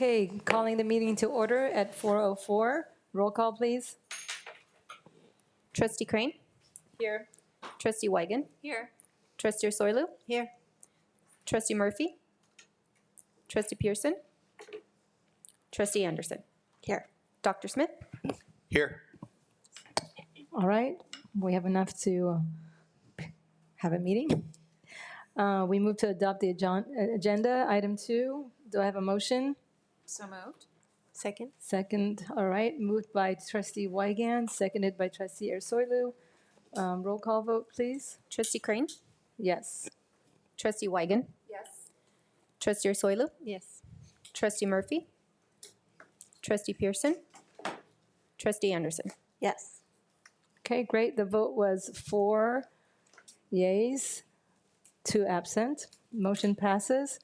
Okay, calling the meeting to order at 4:04. Roll call, please. Trustee Crane? Here. Trustee Wigan? Here. Trustee Soilu? Here. Trustee Murphy? Trustee Pearson? Trustee Anderson? Here. Dr. Smith? Here. All right, we have enough to have a meeting. We move to adopt the agenda. Item 2, do I have a motion? So moved. Second. Second, all right, moved by Trustee Wigand, seconded by Trustee Ersoylu. Roll call vote, please. Trustee Crane? Yes. Trustee Wigan? Yes. Trustee Soilu? Yes. Trustee Murphy? Trustee Pearson? Trustee Anderson? Yes. Okay, great. The vote was 4 yeas, 2 absent. Motion passes.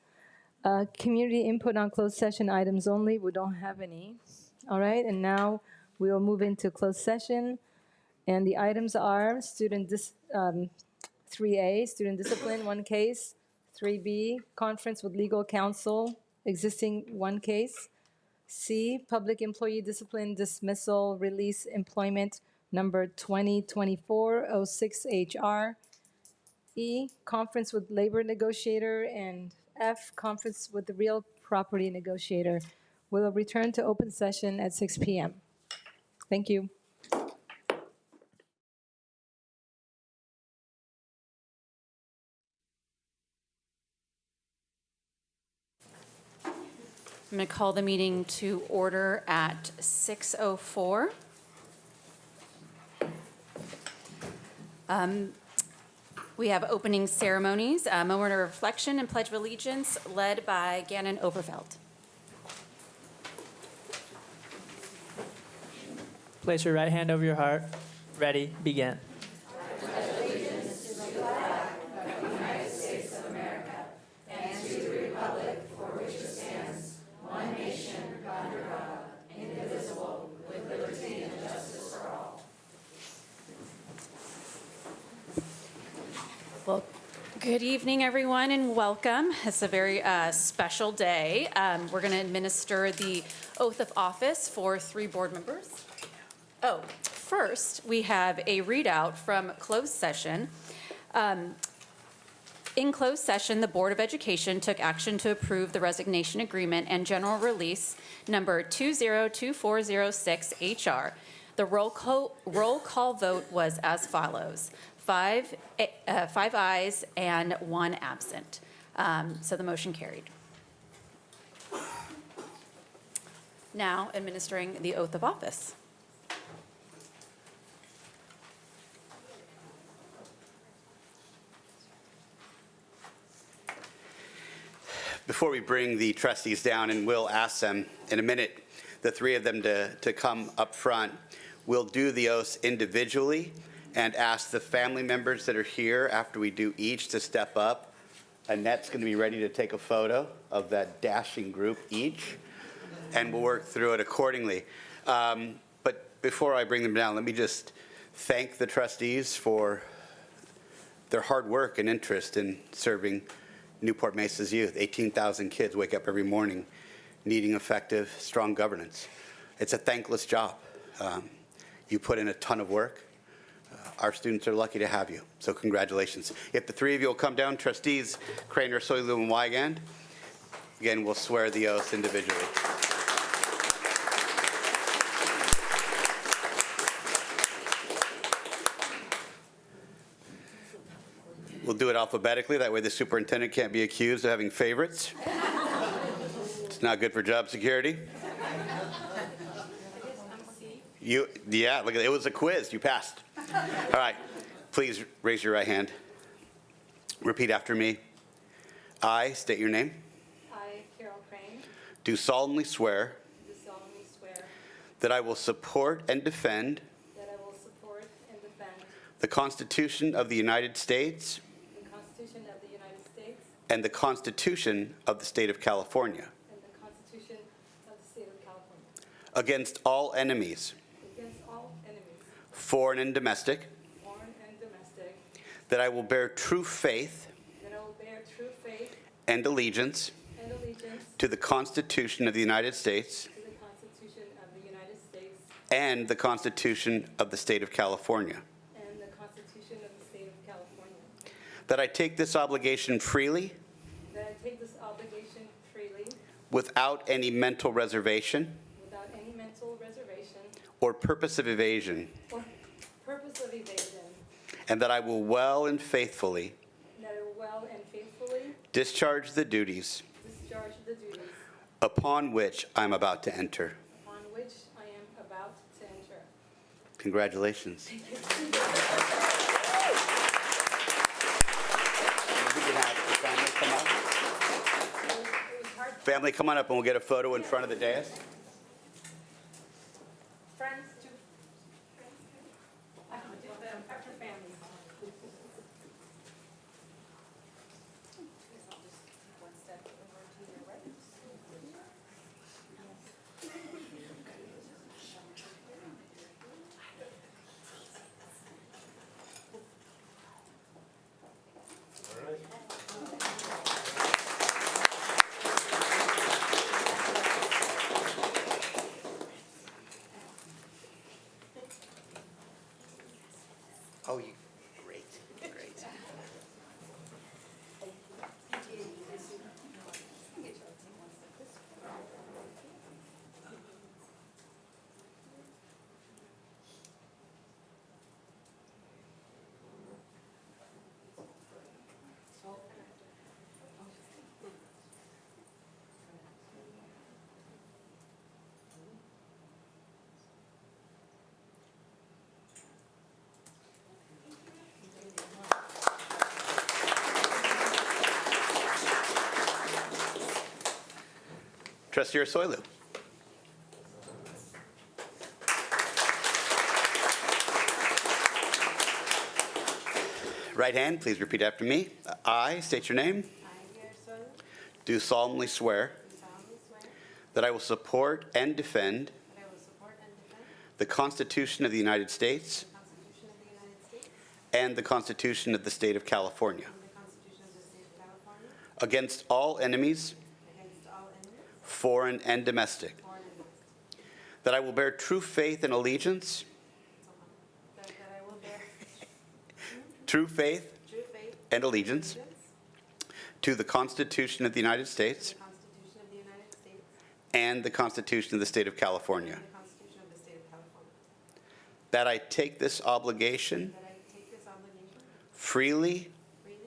Community input on closed session items only. We don't have any. All right, and now we will move into closed session. And the items are 3A, student discipline, 1 case. 3B, conference with legal counsel, existing 1 case. C, public employee discipline dismissal release employment number 2024-06 HR. E, conference with labor negotiator, and F, conference with the real property negotiator. We'll return to open session at 6 p.m. Thank you. I'm going to call the meeting to order at 6:04. We have opening ceremonies, a moment of reflection and pledge of allegiance led by Gannon Overfeld. Place your right hand over your heart. Ready, begin. Well, good evening, everyone, and welcome. It's a very special day. We're going to administer the oath of office for 3 board members. Oh, first, we have a readout from closed session. In closed session, the Board of Education took action to approve the resignation agreement and general release number 202406 HR. The roll call vote was as follows: 5 ayes and 1 absent. So the motion carried. Now administering the oath of office. Before we bring the trustees down, and we'll ask them in a minute, the 3 of them to come up front, we'll do the oaths individually and ask the family members that are here after we do each to step up. Annette's going to be ready to take a photo of that dashing group each, and we'll work through it accordingly. But before I bring them down, let me just thank the trustees for their hard work and interest in serving Newport-Mesa's youth. 18,000 kids wake up every morning needing effective, strong governance. It's a thankless job. You put in a ton of work. Our students are lucky to have you, so congratulations. If the 3 of you will come down, trustees Craner, Soilu, and Wigand, again, we'll swear the oaths individually. We'll do it alphabetically, that way the superintendent can't be accused of having favorites. It's not good for job security. Yeah, look at it. It was a quiz. You passed. All right. Please raise your right hand. Repeat after me. I state your name. I, Carol Crane, Do solemnly swear do solemnly swear that I will support and defend that I will support and defend the Constitution of the United States the Constitution of the United States and the Constitution of the State of California and the Constitution of the State of California against all enemies, against all enemies, foreign and domestic, foreign and domestic, that I will bear true faith that I will bear true faith and allegiance and allegiance to the Constitution of the United States to the Constitution of the United States and the Constitution of the State of California, and the Constitution of the State of California, that I take this obligation freely that I take this obligation freely without any mental reservation without any mental reservation or purpose of evasion, or purpose of evasion, and that I will well and faithfully and that I will well and faithfully discharge the duties discharge the duties upon which I'm about to enter. upon which I am about to enter. Congratulations. We can have the family come up. It was hard. Family, come on up and we'll get a photo in front of the dais. Friends too. After family. One step over to your right. Oh, you, great, great. Trustee Ursulou. Right hand, please repeat after me. I state your name. I, Gary Soto, Do solemnly swear do solemnly swear that I will support and defend that I will support and defend the Constitution of the United States the Constitution of the United States and the Constitution of the State of California and the Constitution of the State of California against all enemies, against all enemies, foreign and domestic, foreign and domestic, that I will bear true faith and allegiance, that I will bear true faith true faith and allegiance allegiance to the Constitution of the United States to the Constitution of the United States and the Constitution of the State of California, and the Constitution of the State of California, that I take this obligation that I take this obligation freely freely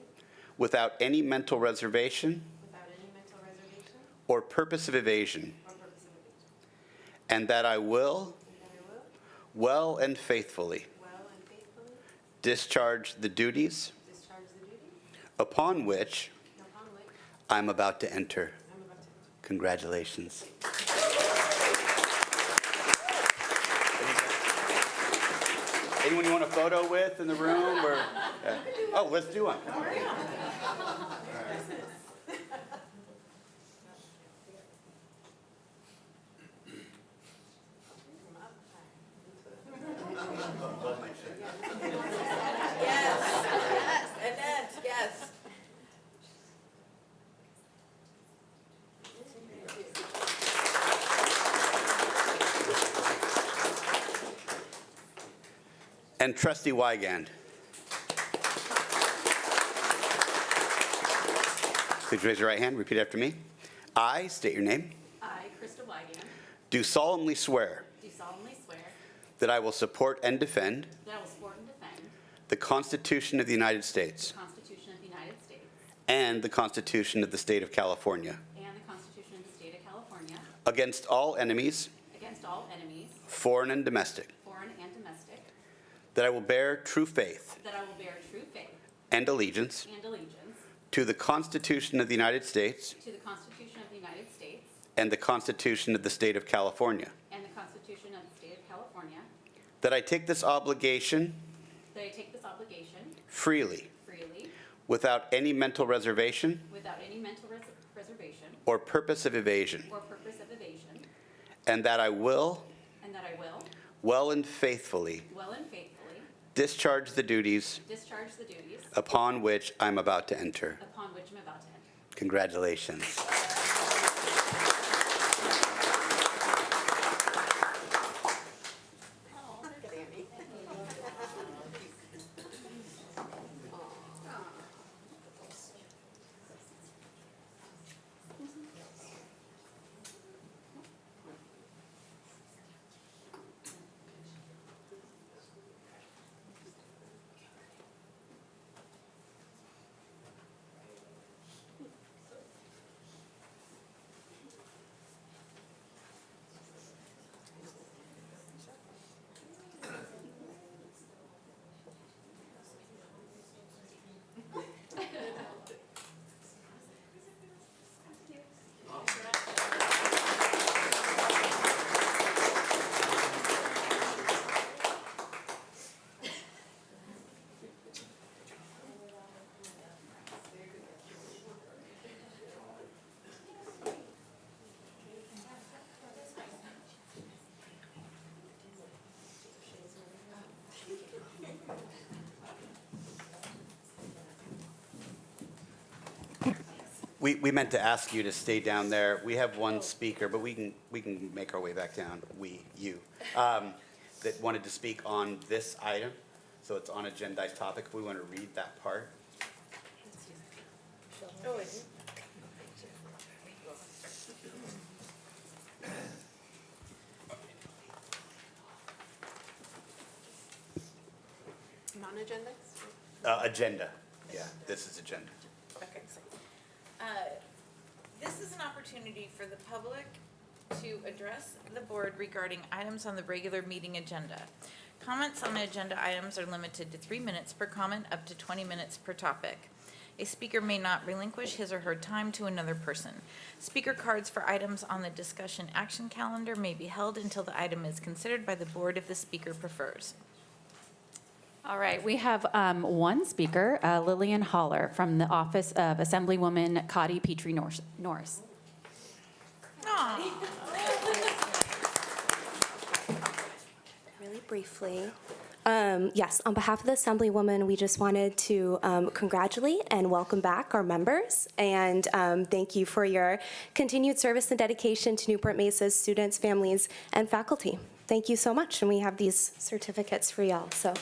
without any mental reservation without any mental reservation or purpose of evasion, or purpose of evasion, and that I will and that I will well and faithfully well and faithfully discharge the duties discharge the duty upon which upon which I'm about to enter. I'm about to enter. Congratulations. Anyone you want a photo with in the room? Or, oh, let's do one. Yes, Annette, yes. And Trustee Wygand. Please raise your right hand, repeat after me. I state your name. I, Krista Wygand, Do solemnly swear do solemnly swear that I will support and defend that I will support and defend the Constitution of the United States the Constitution of the United States and the Constitution of the State of California and the Constitution of the State of California against all enemies, against all enemies, foreign and domestic, foreign and domestic, that I will bear true faith that I will bear true faith and allegiance and allegiance to the Constitution of the United States to the Constitution of the United States and the Constitution of the State of California, and the Constitution of the State of California, that I take this obligation that I take this obligation freely freely without any mental reservation without any mental reservation or purpose of evasion, or purpose of evasion, and that I will and that I will well and faithfully well and faithfully discharge the duties discharge the duties upon which I'm about to enter. upon which I'm about to enter. Congratulations. We meant to ask you to stay down there. We have one speaker, but we can make our way back down, you, that wanted to speak on this item. So it's on agendized topic. If we want to read that part. Non-agenda? Agenda. Yeah, this is agenda. Okay. This is an opportunity for the public to address the board regarding items on the regular meeting agenda. Comments on the agenda items are limited to 3 minutes per comment, up to 20 minutes per topic. A speaker may not relinquish his or her time to another person. Speaker cards for items on the discussion action calendar may be held until the item is considered by the board if the speaker prefers. All right, we have one speaker, Lillian Holler, from the Office of Assemblywoman Cotty Petrie Norris. Really briefly, yes, on behalf of the Assemblywoman, we just wanted to congratulate and welcome back our members, and thank you for your continued service and dedication to Newport-Mesa's students, families, and faculty. Thank you so much, and we have these certificates for y'all, so.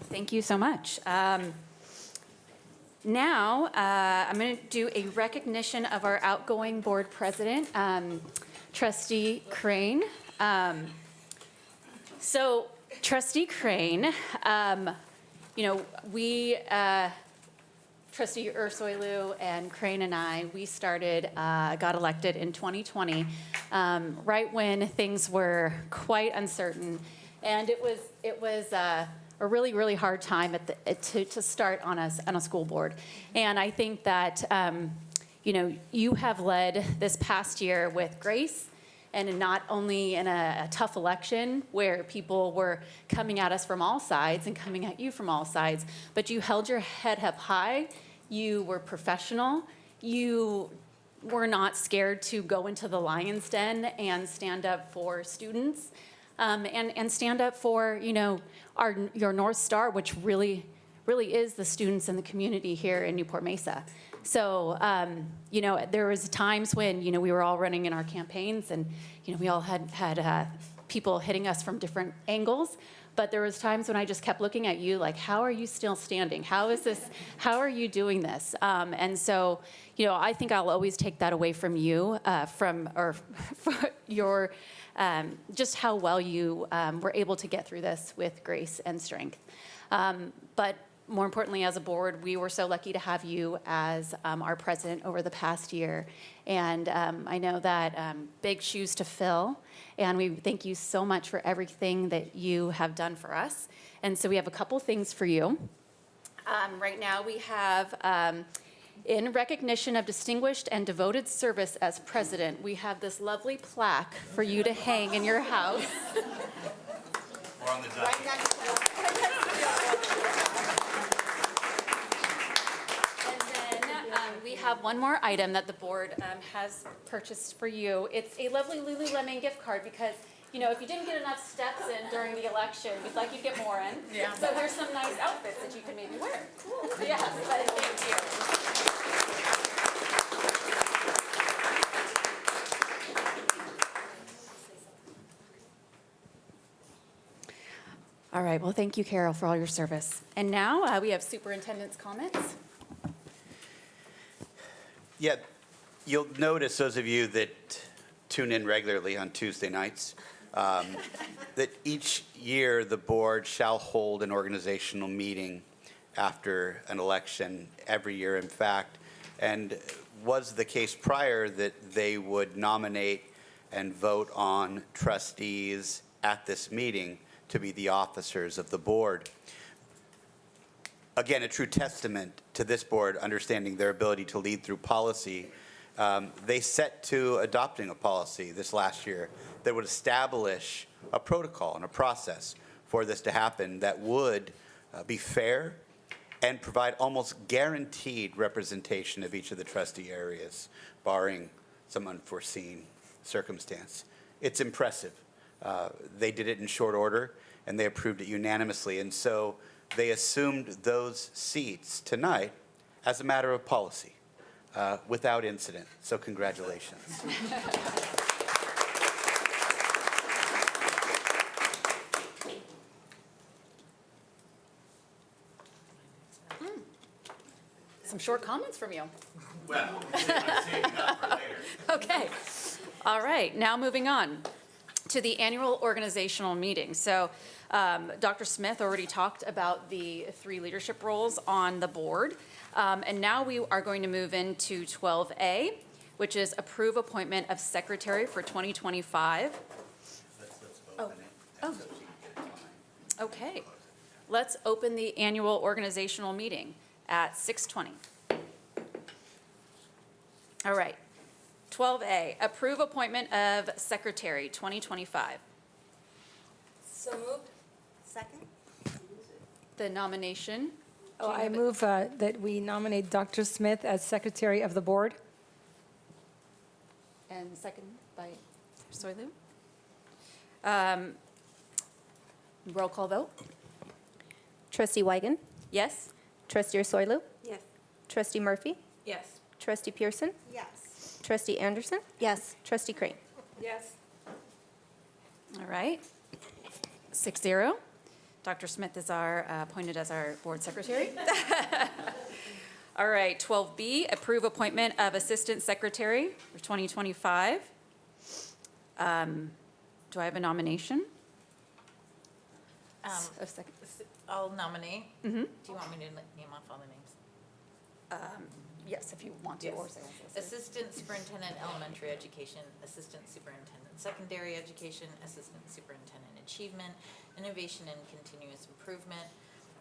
Thank you so much. Now, I'm going to do a recognition of our outgoing board president, Trustee Crane. So, Trustee Crane, we, Trustee Ursoilu and Crane and I, we started, got elected in 2020, right when things were quite uncertain. And it was a really, really hard time to start on a school board. And I think that, you have led this past year with grace, and not only in a tough election where people were coming at us from all sides and coming at you from all sides, but you held your head up high, you were professional, you were not scared to go into the lion's den and stand up for students. And stand up for, your North Star, which really is the students and the community here in Newport-Mesa. So, there was times when, we were all running in our campaigns and, we all had people hitting us from different angles. But there was times when I just kept looking at you like, how are you still standing? How are you doing this? And so, I think I'll always take that away from you, from your, just how well you were able to get through this with grace and strength. But more importantly, as a board, we were so lucky to have you as our president over the past year. And I know that big shoes to fill, and we thank you so much for everything that you have done for us. And so we have a couple things for you. Right now we have, in recognition of distinguished and devoted service as president, we have this lovely plaque for you to hang in your house. We're on the dot. We have one more item that the board has purchased for you. It's a lovely Lululemon gift card because, if you didn't get enough steps in during the election, we'd like you to get more in. Yeah. So there's some nice outfits that you can maybe wear. Cool. Yeah, but thank you. All right, well, thank you, Carol, for all your service. And now we have superintendent's comments. Yeah, you'll notice, those of you that tune in regularly on Tuesday nights, that each year the board shall hold an organizational meeting after an election, every year, in fact, and was the case prior that they would nominate and vote on trustees at this meeting to be the officers of the board. Again, a true testament to this board understanding their ability to lead through policy. They set to adopting a policy this last year that would establish a protocol and a process for this to happen that would be fair and provide almost guaranteed representation of each of the trustee areas, barring some unforeseen circumstance. It's impressive. They did it in short order, and they approved it unanimously. And so they assumed those seats tonight as a matter of policy, without incident. So congratulations. Some short comments from you. Well, I'm saving up for later. Okay. All right. Now moving on to the annual organizational meeting. So Dr. Smith already talked about the 3 leadership roles on the board. And now we are going to move into 12A, which is approve appointment of secretary for 2025. Let's open it. Oh. Okay. Let's open the annual organizational meeting at 6:20. All right. 12A, approve appointment of secretary 2025. So moved. Second? The nomination. Oh, I move that we nominate Dr. Smith as secretary of the board. And second by Soilu. Roll call vote. Trustee Wygan? Yes? Trustee Ursulou? Yes. Trustee Murphy? Yes. Trustee Pearson? Yes. Trustee Anderson? Yes. Trustee Crane? Yes. All right. 6-0. Dr. Smith is appointed as our board secretary. All right, 12B, approve appointment of assistant secretary for 2025. Do I have a nomination? A second. I'll nominate. Mm-hmm. Do you want me to name off all the names? Yes, if you want to. Yes. Or say Assistant Superintendent Elementary Education, Assistant Superintendent Secondary Education, Assistant Superintendent Achievement, Innovation and Continuous Improvement,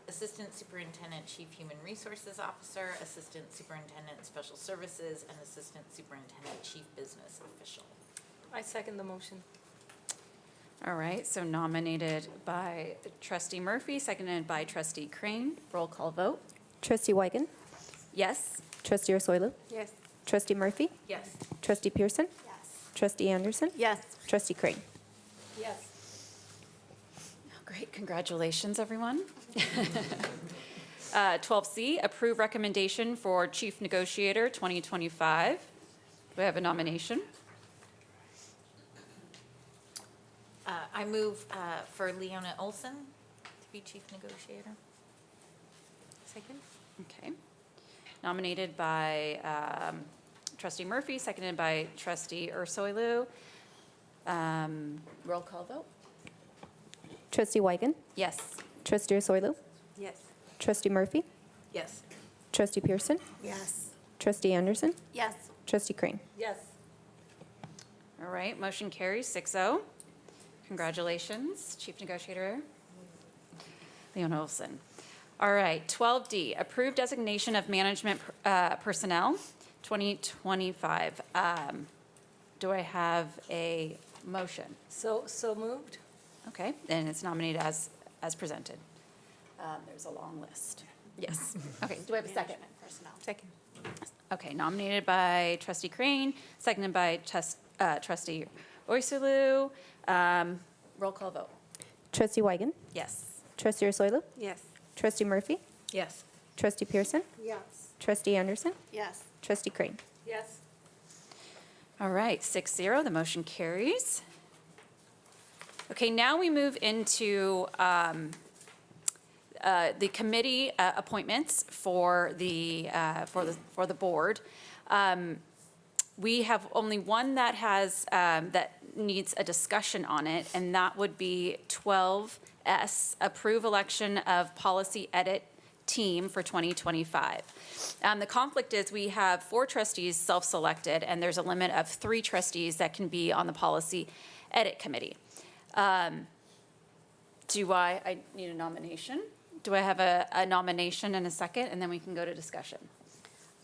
Assistant Superintendent Chief Human Resources Officer, Assistant Superintendent Special Services, and Assistant Superintendent Chief Business Official. I second the motion. All right, so nominated by Trustee Murphy, seconded by Trustee Crane. Roll call vote. Trustee Wygan? Yes? Trustee Ursulou? Yes. Trustee Murphy? Yes. Trustee Pearson? Yes. Trustee Anderson? Yes. Trustee Crane? Yes. Great, congratulations, everyone. 12C, approve recommendation for Chief Negotiator 2025. Do we have a nomination? I move for Leona Olson to be Chief Negotiator. Second? Okay. Nominated by Trustee Murphy, seconded by Trustee Ursulou. Roll call vote. Trustee Wygan? Yes. Trustee Ursulou? Yes. Trustee Murphy? Yes. Trustee Pearson? Yes. Trustee Anderson? Yes. Trustee Crane? Yes. All right, motion carries 6-0. Congratulations, Chief Negotiator Leona Olson. All right, 12D, approved designation of management personnel 2025. Do I have a motion? So moved. Okay, and it's nominated as presented. There's a long list. Yes. Okay, do I have a second? Personnel. Second. Okay, nominated by Trustee Crane, seconded by Trustee Ursulou. Roll call vote. Trustee Wygan? Yes. Trustee Ursulou? Yes. Trustee Murphy? Yes. Trustee Pearson? Yes. Trustee Anderson? Yes. Trustee Crane? Yes. All right, 6-0, the motion carries. Okay, now we move into the committee appointments for the board. we have only one that has, that needs a discussion on it, and that would be 12S, approve election of policy edit team for 2025. The conflict is we have 4 trustees self-selected, and there's a limit of 3 trustees that can be on the policy edit committee. I need a nomination? Do I have a nomination and a second, and then we can go to discussion?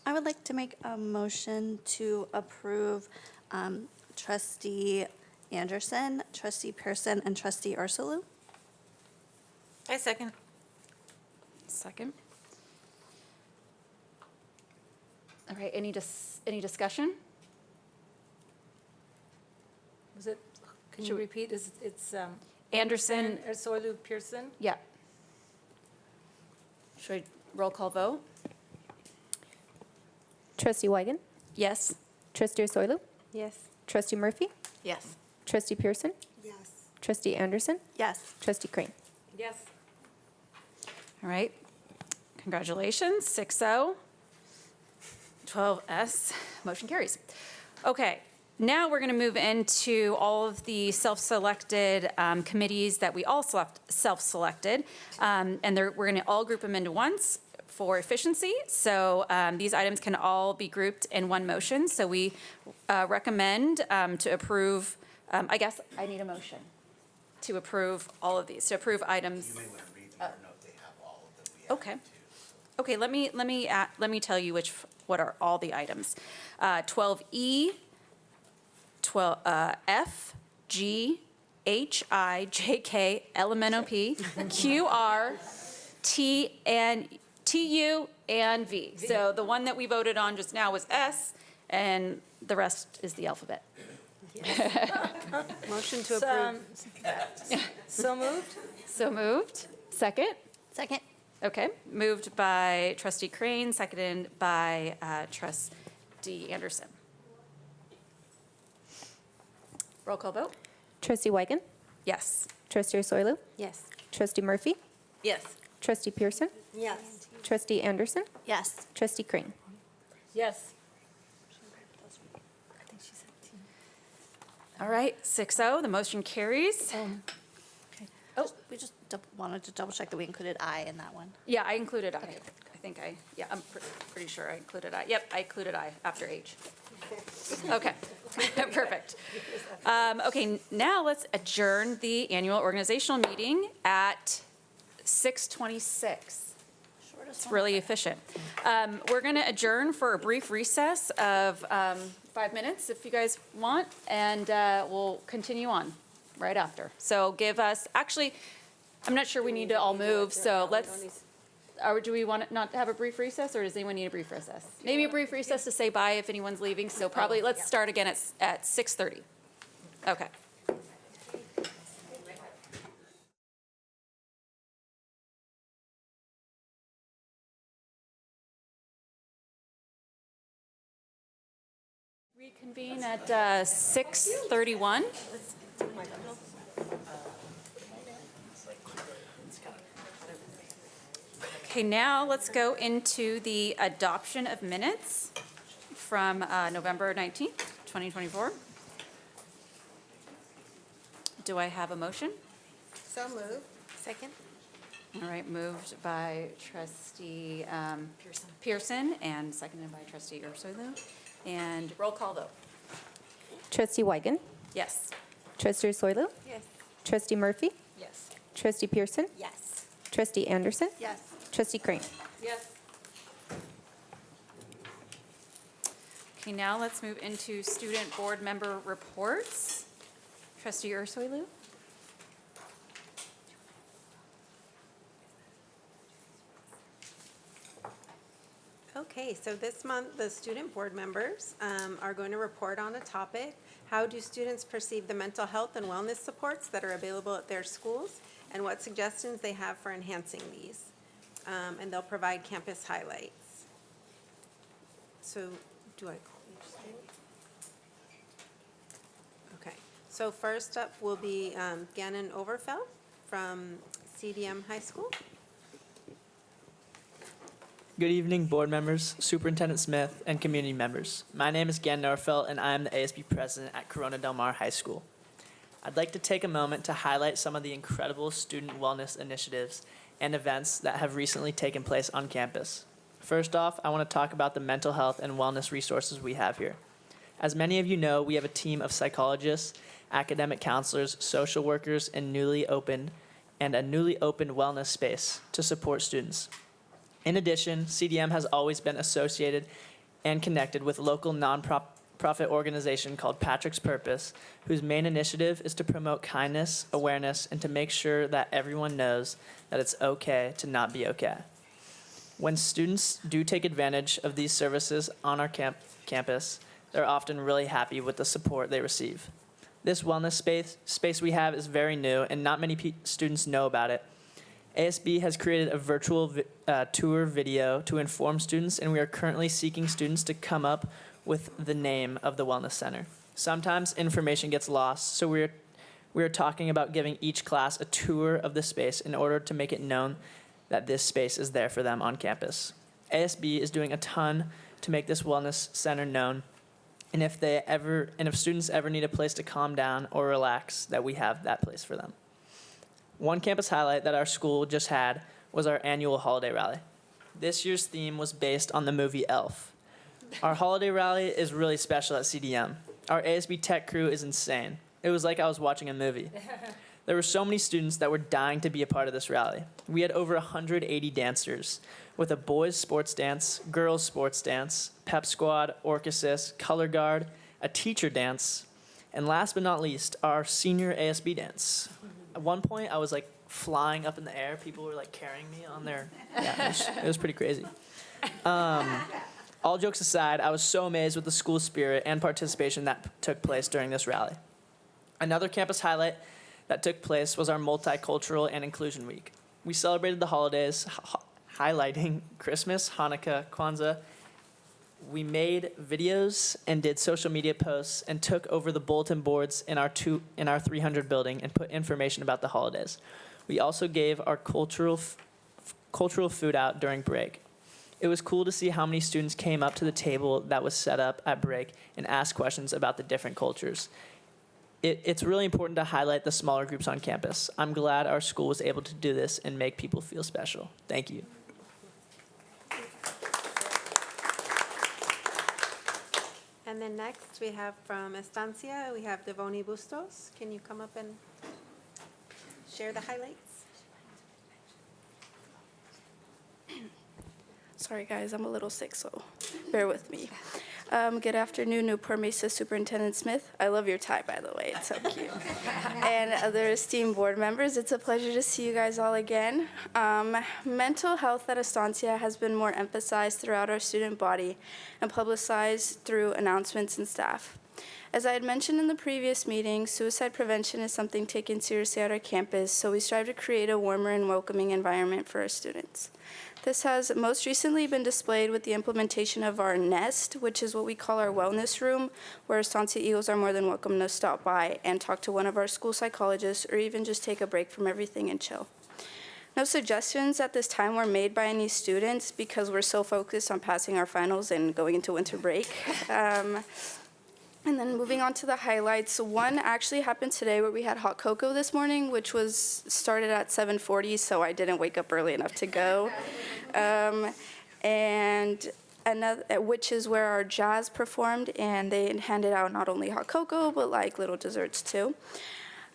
I would like to make a motion to approve Trustee Anderson, Trustee Pearson, and Trustee Ursulou. I second. Second. All right, any discussion? Was it, can you repeat? It's Anderson, Ursulou, Pearson? yeah. Should I roll call vote? Trustee Wygan? Yes? Trustee Ursulou? Yes. Trustee Murphy? Yes. Trustee Pearson? Yes. Trustee Anderson? Yes. Trustee Crane? Yes. All right. Congratulations, 6-0. 12S, motion carries. Okay, now we're going to move into all of the self-selected committees that we all self-selected. And we're going to all group them into ones for efficiency. So these items can all be grouped in one motion. So we recommend to approve, I guess I need a motion to approve all of these, to approve items. You may want to read them or note they have all of them. We Okay. added too. Okay, let me tell you what are all the items. 12E, 12 F, G, H, I, J, K, L, M, N, O, P, Q, R, T, and T, U, and V. So the one that we voted on just now was S, and the rest is the alphabet. Motion to approve. So moved? So moved. Second? Second. Okay, moved by Trustee Crane, seconded by Trustee Anderson. Roll call vote? Trustee Wygan? Yes. Trustee Ursulou? Yes. Trustee Murphy? Yes. Trustee Pearson? Yes. Trustee Anderson? Yes. Trustee Crane? Yes. All right, 6-0, the motion carries. We just wanted to double check that we included I in that one. Yeah, I included I. I'm pretty sure I included I. Yep, I included I after H. Okay, perfect. Okay, now let's adjourn the annual organizational meeting at 6:26. It's really efficient. We're going to adjourn for a brief recess of 5 minutes if you guys want, and we'll continue on right after. So give us, actually, I'm not sure we need to all move, so let's, or do we want not to have a brief recess, or does anyone need a brief recess? Maybe a brief recess to say bye if anyone's leaving, so probably, let's start again at 6:30. Okay. Reconvene at 6:31. Okay, now let's go into the adoption of minutes from November 19th, 2024. Do I have a motion? So moved. Second? All right, moved by Trustee Pearson and seconded by Trustee Ursulou. And roll call vote. Trustee Wygan? Yes. Trustee Ursulou? Yes. Trustee Murphy? Yes. Trustee Pearson? Yes. Trustee Anderson? Yes. Trustee Crane? Yes. Okay, now let's move into student board member reports. Trustee Ursulou? Okay, so this month, the student board members are going to report on a topic. How do students perceive the mental health and wellness supports that are available at their schools, and what suggestions they have for enhancing these? And they'll provide campus highlights. So, do I call each student? Okay, so first up will be Gannon Overfell from CDM High School. Good evening, board members, Superintendent Smith, and community members. My name is Gan Norfelt, and I am the ASB president at Corona Del Mar High School. I'd like to take a moment to highlight some of the incredible student wellness initiatives and events that have recently taken place on campus. First off, I want to talk about the mental health and wellness resources we have here. As many of you know, we have a team of psychologists, academic counselors, social workers, and a newly opened wellness space to support students. In addition, CDM has always been associated and connected with a local nonprofit organization called Patrick's Purpose, whose main initiative is to promote kindness, awareness, and to make sure that everyone knows that it's okay to not be okay. When students do take advantage of these services on our campus, they're often really happy with the support they receive. This wellness space we have is very new, and not many students know about it. ASB has created a virtual tour video to inform students, and we are currently seeking students to come up with the name of the wellness center. Sometimes information gets lost, so we are talking about giving each class a tour of the space in order to make it known that this space is there for them on campus. ASB is doing a ton to make this wellness center known, and if students ever need a place to calm down or relax, that we have that place for them. One campus highlight that our school just had was our annual holiday rally. This year's theme was based on the movie Elf. Our holiday rally is really special at CDM. Our ASB tech crew is insane. It was like I was watching a movie. There were so many students that were dying to be a part of this rally. We had over 180 dancers, with a boys' sports dance, girls' sports dance, pep squad, orchesis, color guard, a teacher dance, and last but not least, our senior ASB dance. At one point, I was like flying up in the air. People were like carrying me on their, it was pretty crazy. All jokes aside, I was so amazed with the school spirit and participation that took place during this rally. Another campus highlight that took place was our Multicultural and Inclusion Week. We celebrated the holidays, highlighting Christmas, Hanukkah, Kwanzaa. We made videos and did social media posts and took over the bulletin boards in our 300 building and put information about the holidays. We also gave our cultural food out during break. It was cool to see how many students came up to the table that was set up at break and asked questions about the different cultures. It's really important to highlight the smaller groups on campus. I'm glad our school was able to do this and make people feel special. Thank you. And then next, we have from Estancia, we have Devoni Bustos. Can you come up and share the highlights? Sorry guys, I'm a little sick, so bear with me. Good afternoon, Newport-Mesa Superintendent Smith. I love your tie, by the way. It's so cute. And other esteemed board members, it's a pleasure to see you guys all again. Mental health at Estancia has been more emphasized throughout our student body and publicized through announcements and staff. As I had mentioned in the previous meeting, suicide prevention is something taken seriously at our campus, so we strive to create a warmer and welcoming environment for our students. This has most recently been displayed with the implementation of our Nest, which is what we call our wellness room, where Estancia Eagles are more than welcome to stop by and talk to one of our school psychologists or even just take a break from everything and chill. No suggestions at this time were made by any students because we're so focused on passing our finals and going into winter break. And then moving on to the highlights, one actually happened today where we had hot cocoa this morning, which was started at 7:40, so I didn't wake up early enough to go. And another, which is where our jazz performed, and they handed out not only hot cocoa, but like little desserts too.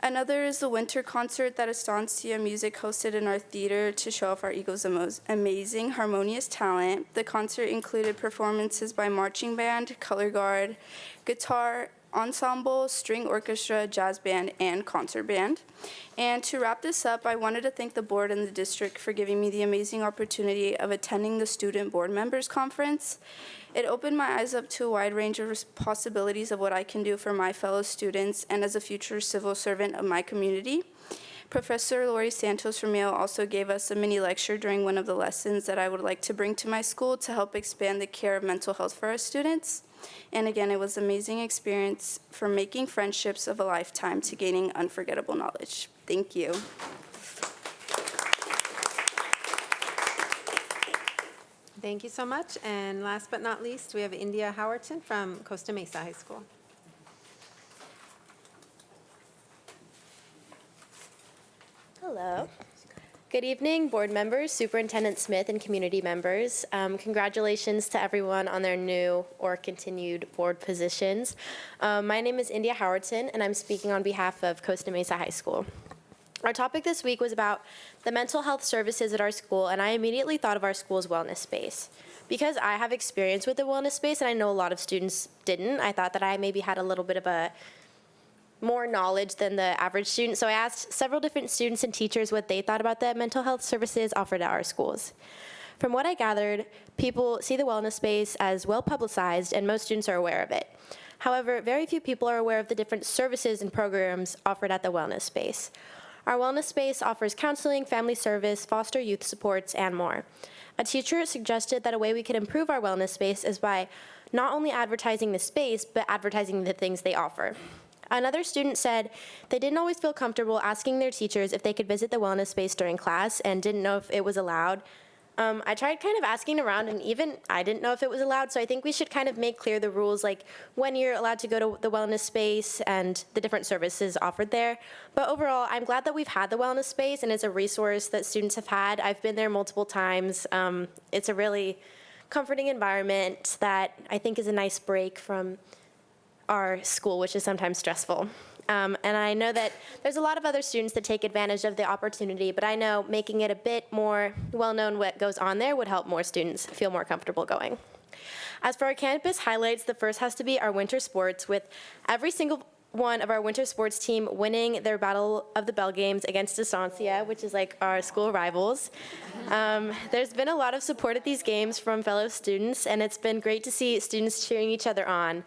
Another is the winter concert that Estancia Music hosted in our theater to show off our Eagles' amazing harmonious talent. The concert included performances by marching band, color guard, guitar ensemble, string orchestra, jazz band, and concert band. And to wrap this up, I wanted to thank the board and the district for giving me the amazing opportunity of attending the Student Board Members Conference. It opened my eyes up to a wide range of possibilities of what I can do for my fellow students and as a future civil servant of my community. Professor Lori Santos from Yale also gave us a mini lecture during one of the lessons that I would like to bring to my school to help expand the care of mental health for our students. And again, it was an amazing experience from making friendships of a lifetime to gaining unforgettable knowledge. Thank you. Thank you so much. And last but not least, we have India Howerton from Costa Mesa High School. Hello. Good evening, board members, Superintendent Smith, and community members. Congratulations to everyone on their new or continued board positions. My name is India Howerton, and I'm speaking on behalf of Costa Mesa High School. Our topic this week was about the mental health services at our school, and I immediately thought of our school's wellness space. Because I have experience with the wellness space, and I know a lot of students didn't, I thought that I maybe had a little bit of more knowledge than the average student. So I asked several different students and teachers what they thought about the mental health services offered at our schools. From what I gathered, people see the wellness space as well publicized, and most students are aware of it. However, very few people are aware of the different services and programs offered at the wellness space. Our wellness space offers counseling, family service, foster youth supports, and more. A teacher suggested that a way we could improve our wellness space is by not only advertising the space, but advertising the things they offer. Another student said they didn't always feel comfortable asking their teachers if they could visit the wellness space during class and didn't know if it was allowed. I tried kind of asking around, and even I didn't know if it was allowed, so I think we should kind of make clear the rules, like when you're allowed to go to the wellness space and the different services offered there. But overall, I'm glad that we've had the wellness space, and it's a resource that students have had. I've been there multiple times. It's a really comforting environment that I think is a nice break from our school, which is sometimes stressful. And I know that there's a lot of other students that take advantage of the opportunity, but I know making it a bit more well-known what goes on there would help more students feel more comfortable going. As for our campus highlights, the first has to be our winter sports, with every single one of our winter sports team winning their Battle of the Bell games against Estancia, which is like our school rivals. There's been a lot of support at these games from fellow students, and it's been great to see students cheering each other on.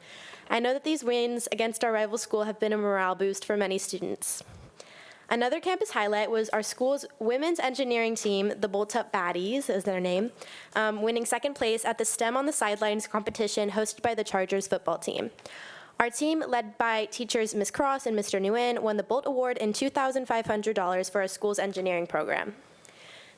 I know that these wins against our rival school have been a morale boost for many students. Another campus highlight was our school's women's engineering team, the Bolt Up Baddies is their name, winning second place at the STEM on the Sidelines competition hosted by the Chargers football team. Our team, led by teachers Ms. Cross and Mr. Nguyen, won the Bolt Award and $2,500 for our school's engineering program.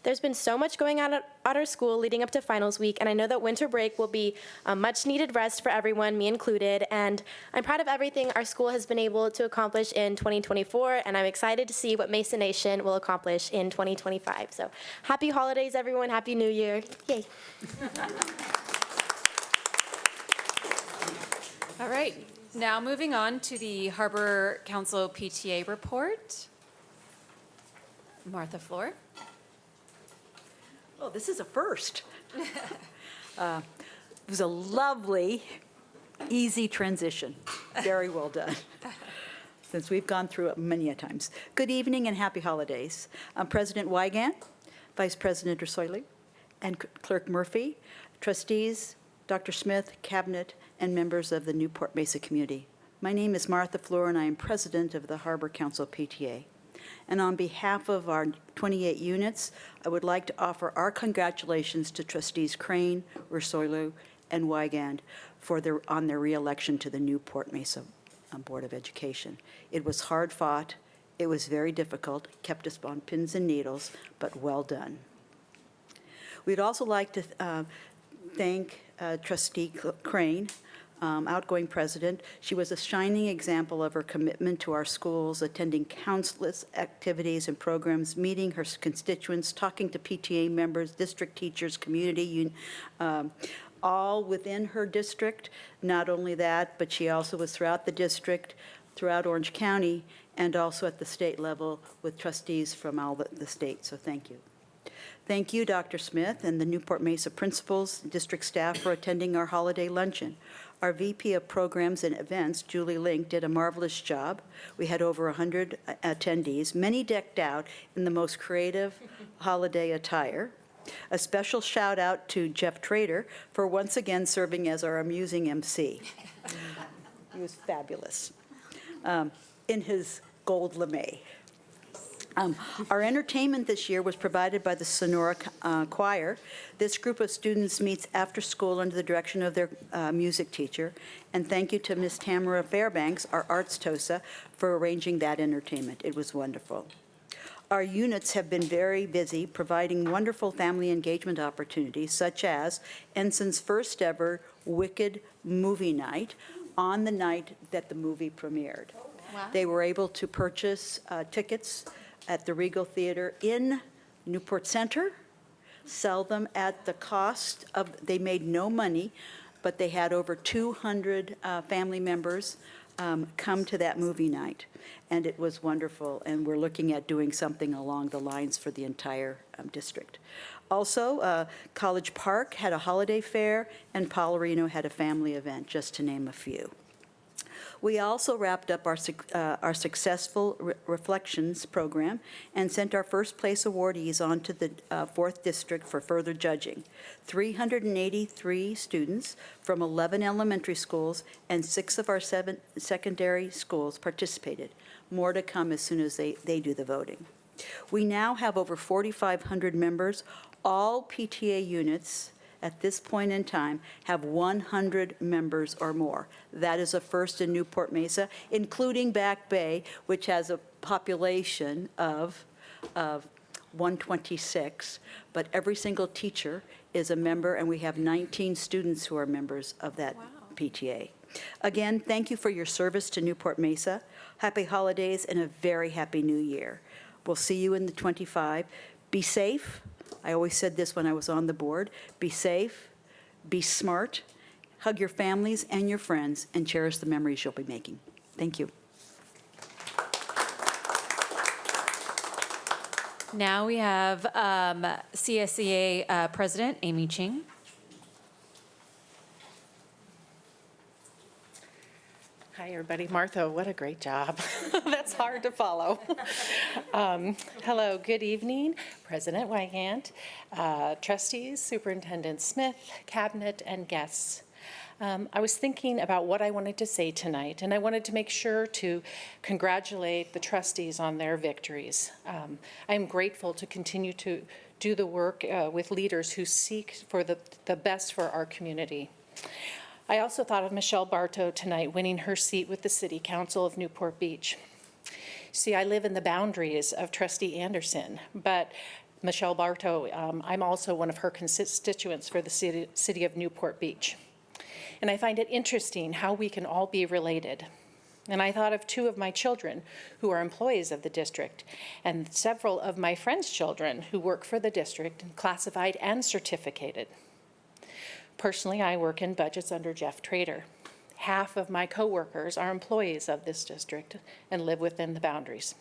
There's been so much going on at our school leading up to finals week, and I know that winter break will be a much-needed rest for everyone, me included, and I'm proud of everything our school has been able to accomplish in 2024, and I'm excited to see what Mesa Nation will accomplish in 2025. So happy holidays, everyone. Happy New Year. Yay. All right, now moving on to the Harbor Council PTA report. Martha Floor. Oh, this is a first. It was a lovely, easy transition. Very well done, since we've gone through it many a times. Good evening and happy holidays. I'm President Wigand, Vice President Ursoili, and Clerk Murphy, trustees, Dr. Smith, cabinet, and members of the Newport-Mesa community. My name is Martha Floor, and I am President of the Harbor Council PTA. And on behalf of our 28 units, I would like to offer our congratulations to Trustees Crane, Ursoilu, and Wigand on their re-election to the Newport-Mesa Board of Education. It was hard fought, it was very difficult, kept us on pins and needles, but well done. We'd also like to thank Trustee Crane, outgoing president. She was a shining example of her commitment to our schools, attending countless activities and programs, meeting her constituents, talking to PTA members, district teachers, community, all within her district. Not only that, but she also was throughout the district, throughout Orange County, and also at the state level with trustees from all the states, so thank you. Thank you, Dr. Smith, and the Newport-Mesa principals, district staff for attending our holiday luncheon. Our VP of Programs and Events, Julie Link, did a marvelous job. We had over 100 attendees, many decked out in the most creative holiday attire. A special shout out to Jeff Trader for once again serving as our amusing MC. He was fabulous in his gold lame. Our entertainment this year was provided by the Sonora Choir. This group of students meets after school under the direction of their music teacher. And thank you to Ms. Tamara Fairbanks, our arts TOSA, for arranging that entertainment. It was wonderful. Our units have been very busy providing wonderful family engagement opportunities, such as Ensign's first ever Wicked movie night on the night that the movie premiered. Wow. They were able to purchase tickets at the Regal Theater in Newport Center, sell them at the cost of, they made no money, but they had over 200 family members come to that movie night. And it was wonderful, and we're looking at doing something along the lines for the entire district. Also, College Park had a holiday fair, and Paularino had a family event, just to name a few. We also wrapped up our successful Reflections program and sent our first place awardees on to the 4th District for further judging. 383 students from 11 elementary schools and 6 of our 7 secondary schools participated. More to come as soon as they do the voting. We now have over 4,500 members. All PTA units at this point in time have 100 members or more. That is a first in Newport-Mesa, including Back Bay, which has a population of 126, but every single teacher is a member, and we have 19 students who are members of that PTA. Again, thank you for your service to Newport-Mesa. Happy holidays and a very happy new year. We'll see you in the 25. Be safe. I always said this when I was on the board. Be safe, be smart, hug your families and your friends, and cherish the memories you'll be making. Thank you. Now we have CSEA President Amy Ching. Hi, everybody. Martha, what a great job. That's hard to follow. Hello, good evening, President Wygant, trustees, Superintendent Smith, cabinet, and guests. I was thinking about what I wanted to say tonight, and I wanted to make sure to congratulate the trustees on their victories. I am grateful to continue to do the work with leaders who seek for the best for our community. I also thought of Michelle Bartow tonight winning her seat with the City Council of Newport Beach. See, I live in the boundaries of Trustee Anderson, but Michelle Bartow, I'm also one of her constituents for the city of Newport Beach. And I find it interesting how we can all be related. And I thought of 2 of my children who are employees of the district, and several of my friends' children who work for the district, classified and certificated. Personally, I work in budgets under Jeff Trader. Half of my coworkers are employees of this district and live within the boundaries.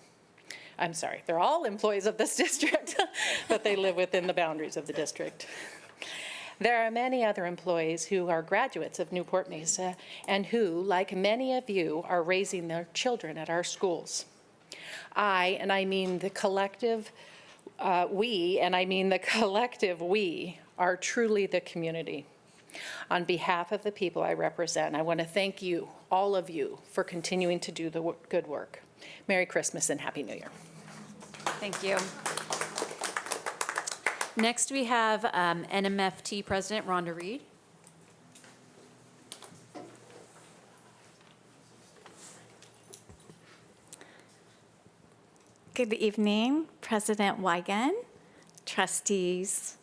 I'm sorry, they're all employees of this district, but they live within the boundaries of the district. There are many other employees who are graduates of Newport-Mesa and who, like many of you, are raising their children at our schools. And I mean the collective we, are truly the community. On behalf of the people I represent, I want to thank you, all of you, for continuing to do the good work. Merry Christmas and Happy New Year. Thank you. Next, we have NMFT President Rhonda Reed. Good evening, President Wygant, trustees,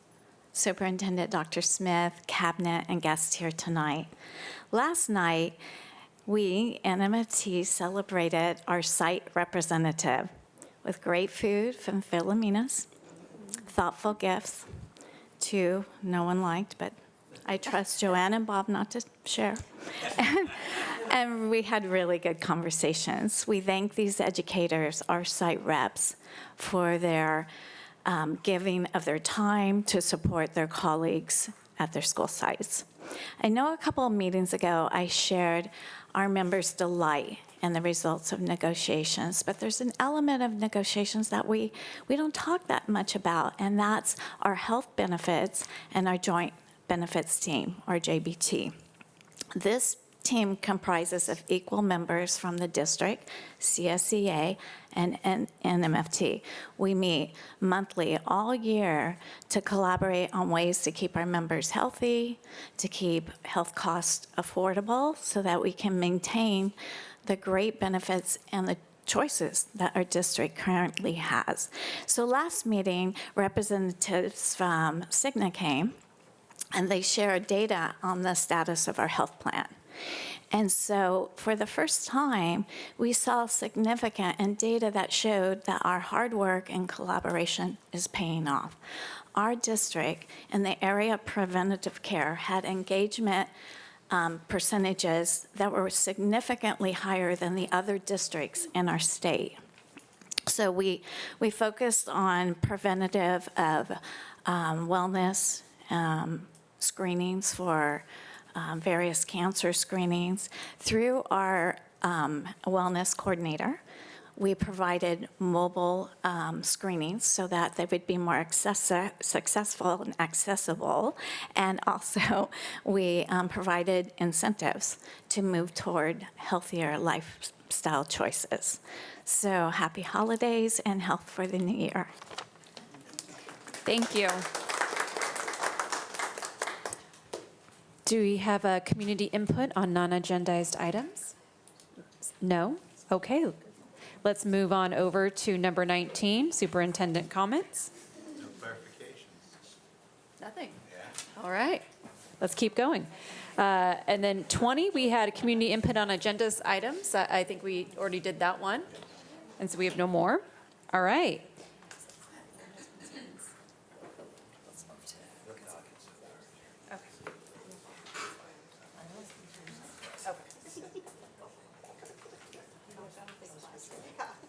Superintendent Dr. Smith, cabinet, and guests here tonight. Last night, we, NMFT, celebrated our site representative with great food from Philomena's, thoughtful gifts, 2 no one liked, but I trust Joanne and Bob not to share. And we had really good conversations. We thank these educators, our site reps, for their giving of their time to support their colleagues at their school sites. I know a couple of meetings ago I shared our members' delight in the results of negotiations, but there's an element of negotiations that we don't talk that much about, and that's our health benefits and our joint benefits team, or JBT. This team comprises of equal members from the district, CSEA, and NMFT. We meet monthly all year to collaborate on ways to keep our members healthy, to keep health costs affordable so that we can maintain the great benefits and the choices that our district currently has. So last meeting, representatives from Cigna came, and they shared data on the status of our health plan. And so for the first time, we saw significant and data that showed that our hard work and collaboration is paying off. Our district in the area of preventative care had engagement percentages that were significantly higher than the other districts in our state. So we focused on preventative of wellness screenings for various cancer screenings. Through our wellness coordinator, we provided mobile screenings so that they would be more successful and accessible. And also, we provided incentives to move toward healthier lifestyle choices. So happy holidays and health for the new year. Thank you. Do we have a community input on non-agendized items? No? Okay. Let's move on over to number 19, superintendent comments. No clarifications. Nothing. Yeah. All right. Let's keep going. And then 20, we had community input on agendas items. I think we already did that one. And so we have no more. All right.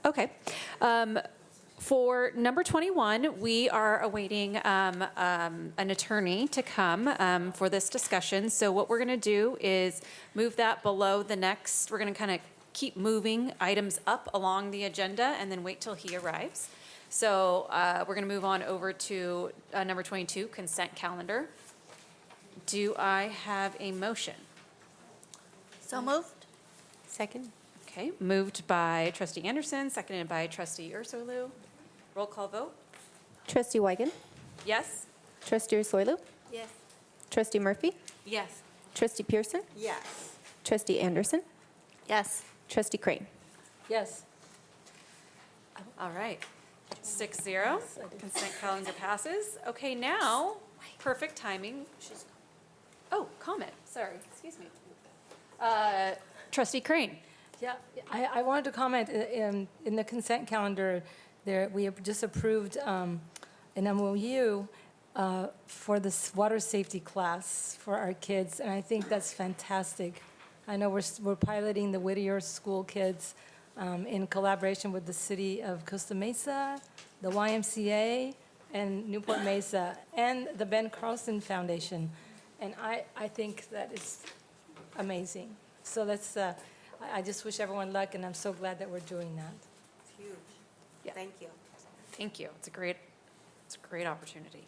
Okay. For number 21, we are awaiting an attorney to come for this discussion. So what we're going to do is move that below the next. We're going to kind of keep moving items up along the agenda and then wait till he arrives. So we're going to move on over to number 22, consent calendar. Do I have a motion? So moved. Second? Okay, moved by Trustee Anderson, seconded by Trustee Ursulou. Roll call vote? Trustee Weigand, Yes? Trustee Ursulou, Yes. Trustee Murphy, Yes. Trustee Pearson, Yes. Trustee Anderson, Yes. Trustee Crane. Yes. All right. 6-0. Consent calendar passes. Okay, now, perfect timing. Oh, comment, sorry, excuse me. Trustee Crane. Yeah, I wanted to comment, in the consent calendar, we have just approved an MOU for this water safety class for our kids, and I think that's fantastic. I know we're piloting the Whittier School kids in collaboration with the city of Costa Mesa, the YMCA, and Newport-Mesa, and the Ben Carlson Foundation. And I think that is amazing. So that's, I just wish everyone luck, and I'm so glad that we're doing that. It's huge. Yeah. Thank you. Thank you. It's a great opportunity.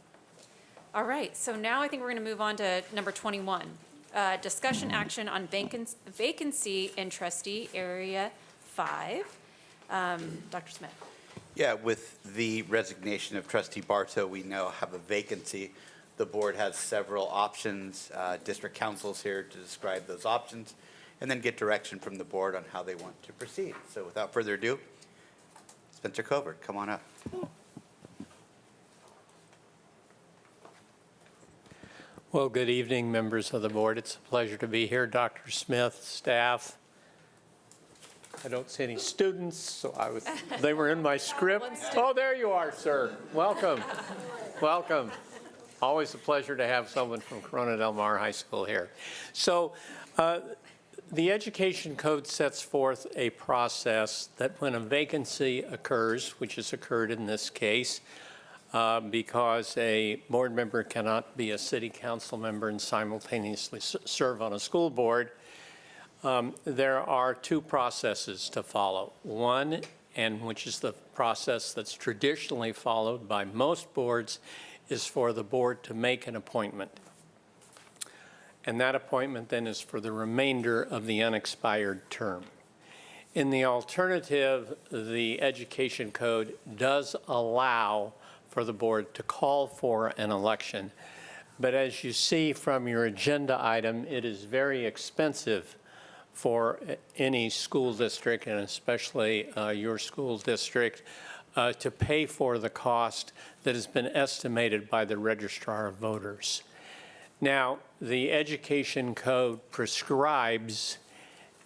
All right, so now I think we're going to move on to number 21. Discussion action on vacancy in trustee area 5. Dr. Smith. Yeah, with the resignation of Trustee Bartow, we now have a vacancy. The board has several options. District council's here to describe those options and then get direction from the board on how they want to proceed. So without further ado, Spencer Covert, come on up. Well, good evening, members of the board. It's a pleasure to be here. Dr. Smith, staff. I don't see any students, so they were in my script. Oh, there you are, sir. Welcome. Welcome. Always a pleasure to have someone from Corona Del Mar High School here. So the Education Code sets forth a process that when a vacancy occurs, which has occurred in this case, because a board member cannot be a city council member and simultaneously serve on a school board, there are two processes to follow. One, and which is the process that's traditionally followed by most boards, is for the board to make an appointment. And that appointment then is for the remainder of the unexpired term. In the alternative, the Education Code does allow for the board to call for an election. But as you see from your agenda item, it is very expensive for any school district, and especially your school district, to pay for the cost that has been estimated by the Registrar of Voters. Now, the Education Code prescribes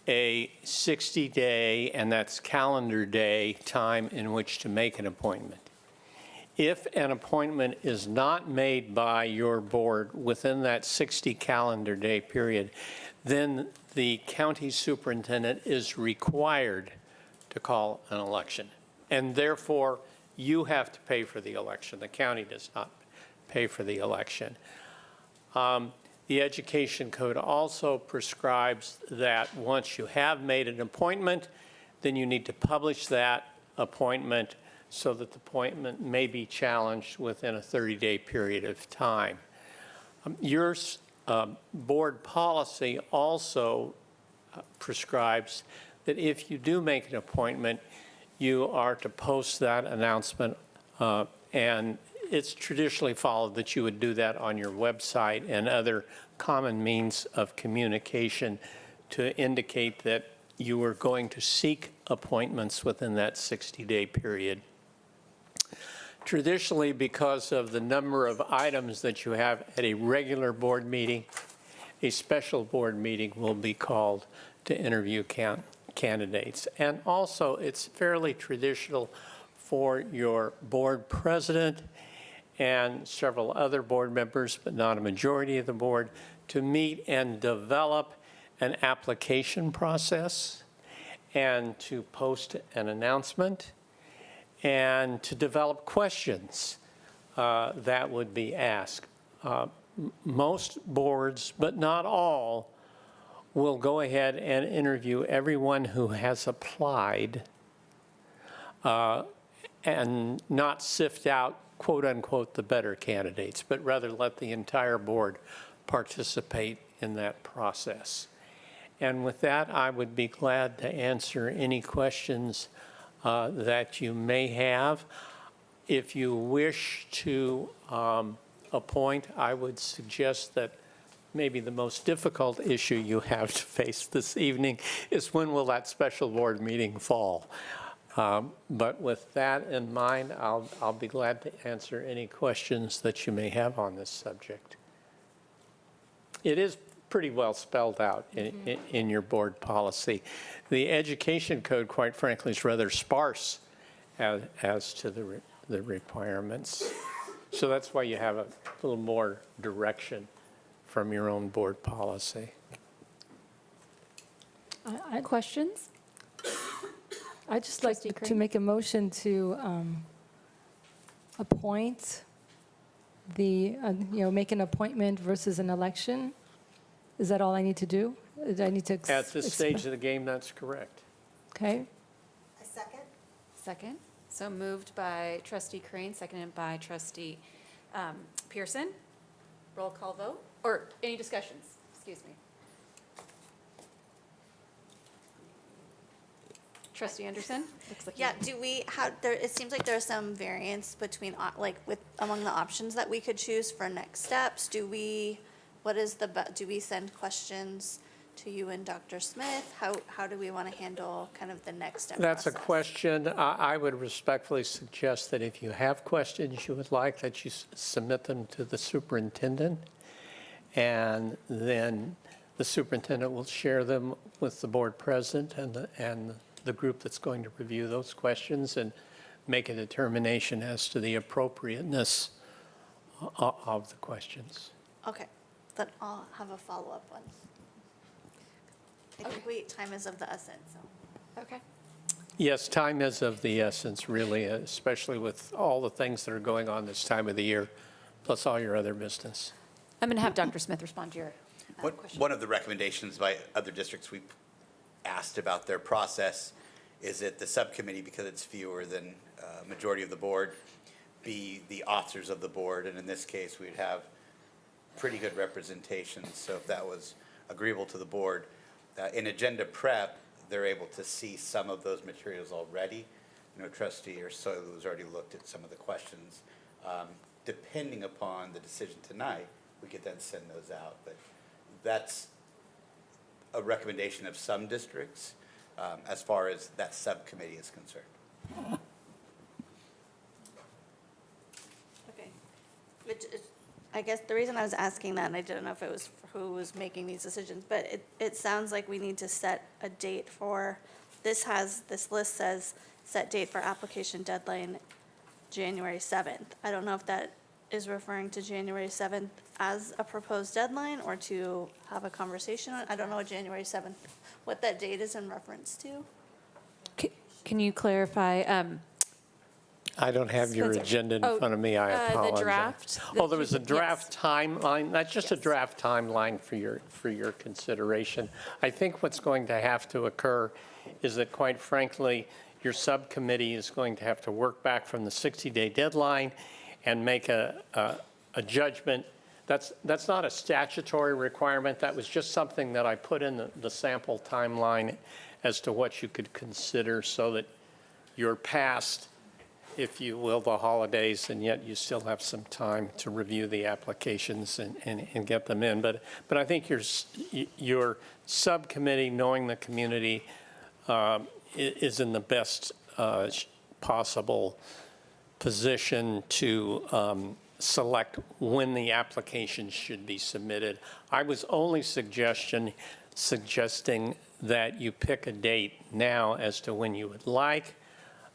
a 60-day, and that's calendar day, time in which to make an appointment. If an appointment is not made by your board within that 60 calendar day period, then the county superintendent is required to call an election. And therefore, you have to pay for the election. The county does not pay for the election. The Education Code also prescribes that once you have made an appointment, then you need to publish that appointment so that the appointment may be challenged within a 30-day period of time. Your board policy also prescribes that if you do make an appointment, you are to post that announcement, and it's traditionally followed that you would do that on your website and other common means of communication to indicate that you are going to seek appointments within that 60-day period. Traditionally, because of the number of items that you have at a regular board meeting, a special board meeting will be called to interview candidates. And also, it's fairly traditional for your board president and several other board members, but not a majority of the board, to meet and develop an application process and to post an announcement and to develop questions that would be asked. Most boards, but not all, will go ahead and interview everyone who has applied and not sift out, quote unquote, the better candidates, but rather let the entire board participate in that process. And with that, I would be glad to answer any questions that you may have. If you wish to appoint, I would suggest that maybe the most difficult issue you have to face this evening is when will that special board meeting fall? But with that in mind, I'll be glad to answer any questions that you may have on this subject. It is pretty well spelled out in your board policy. The Education Code, quite frankly, is rather sparse as to the requirements. So that's why you have a little more direction from your own board policy. Questions? I'd just like Trustee to Crane? make a motion to appoint make an appointment versus an election. Is that all I need to do? Do I need to? At this stage of the game, that's correct. Okay. A second? Second. So moved by Trustee Crane, seconded by Trustee Pearson. Roll call vote, or any discussions? Excuse me. Trustee Anderson? Looks like Yeah, you- do we have, it seems like there's some variance between, among the options that we could choose for next steps. Do we send questions to you and Dr. Smith? How do we want to handle kind of the next step That's a process? question. I would respectfully suggest that if you have questions you would like, that you submit them to the superintendent, and then the superintendent will share them with the board president and the group that's going to review those questions and make a determination as to the appropriateness of the questions. Okay, then I'll have a follow-up one. I think time is of the essence, so. Okay. Yes, time is of the essence, really, especially with all the things that are going on this time of the year, plus all your other business. I'm going to have Dr. Smith respond to your question. One of the recommendations by other districts we asked about their process is that the subcommittee, because it's fewer than majority of the board, be the officers of the board, and in this case, we'd have pretty good representation. So if that was agreeable to the board, in agenda prep, they're able to see some of those materials already. Trustee Ursula has already looked at some of the questions. Depending upon the decision tonight, we could then send those out. But that's a recommendation of some districts as far as that subcommittee is concerned. Okay. I guess the reason I was asking that, and I didn't know if it was who was making these decisions, but it sounds like we need to set a date for, this list says set date for application deadline January 7th. I don't know if that is referring to January 7th as a proposed deadline or to have a conversation on. I don't know what January 7th, what that date is in reference to. Can you clarify? I don't have your Spencer. agenda in front of me, I apologize. The draft? Oh, there was a draft timeline, that's just a draft timeline for your consideration. I think what's going to have to occur is that, quite frankly, your subcommittee is going to have to work back from the 60-day deadline and make a judgment. That's not a statutory requirement, that was just something that I put in the sample timeline as to what you could consider so that you're past, if you will, the holidays, and yet you still have some time to review the applications and get them in. But I think your subcommittee, knowing the community, is in the best possible position to select when the application should be submitted. I was only suggesting that you pick a date now as to when you would like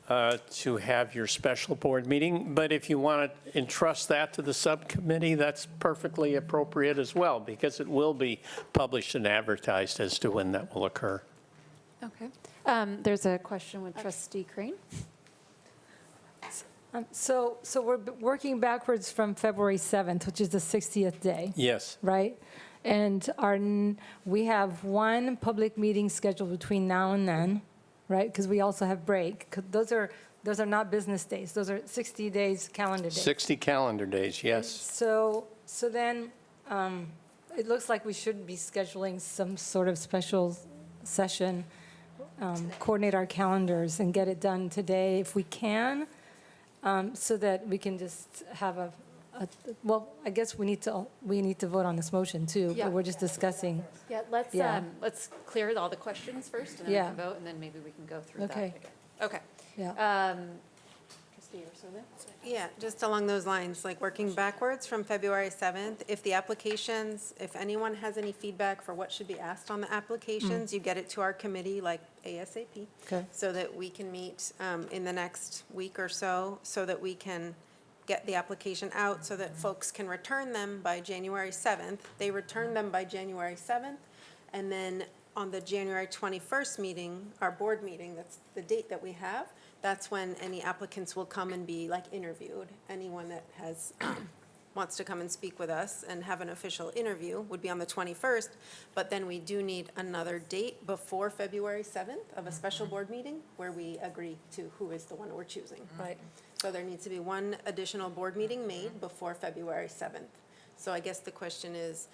to have your special board meeting. But if you want to entrust that to the subcommittee, that's perfectly appropriate as well, because it will be published and advertised as to when that will occur. Okay. There's a question with Trustee Crane. So we're working backwards from February 7th, which is the 60th day, Yes. right? And we have one public meeting scheduled between now and then, right? Because we also have break. 'Cause those are not business days. Those are 60 days, calendar days. 60 calendar days, yes. So then it looks like we should be scheduling some sort of special session, coordinate our calendars and get it done today if we can, so that we can just have well, I guess we need to vote on this motion too, Yeah. but we're just discussing. Yeah, let's clear all the questions first, and then we Yeah. can vote, and then maybe we can go through that Okay. again. Okay. Yeah. Trustee Ursula? Yeah, just along those lines, like working backwards from February 7th, if the applications, if anyone has any feedback for what should be asked on the applications, you get it to our committee like ASAP. Okay. So that we can meet in the next week or so that we can get the application out so that folks can return them by January 7th. They return them by January 7th, and then on the January 21st meeting, our board meeting, that's the date that we have, that's when any applicants will come and be like interviewed. Anyone that has, wants to come and speak with us and have an official interview would be on the 21st, but then we do need another date before February 7th of a special board meeting where we agree to who is the one we're choosing. Right. So there needs to be one additional board meeting made before February 7th. So I guess the question is,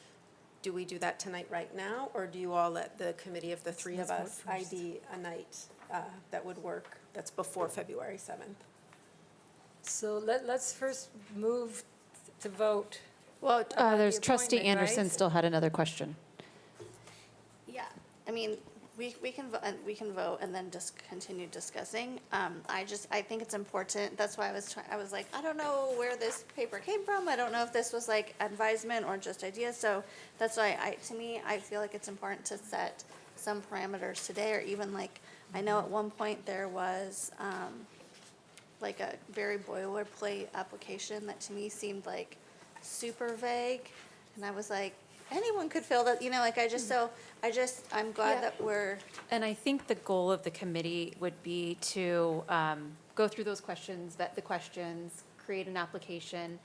do we do that tonight right now, or do you all let the committee of the three of us ID a night that would work, that's before February 7th? So let's first move to vote. Well, there's the Trustee appointment, Anderson right? still had another question. Yeah, I mean, we can vote and then just continue discussing. I think it's important, that's why I was like, I don't know where this paper came from. I don't know if this was like advisement or just ideas. So that's why to me, I feel like it's important to set some parameters today, or even like, I know at one point there was like a very boilerplate application that to me seemed like super vague. And I was like, anyone could fill that, like I'm glad that we're. And I think the goal of the committee would be to go through those questions, vet the questions, create an application.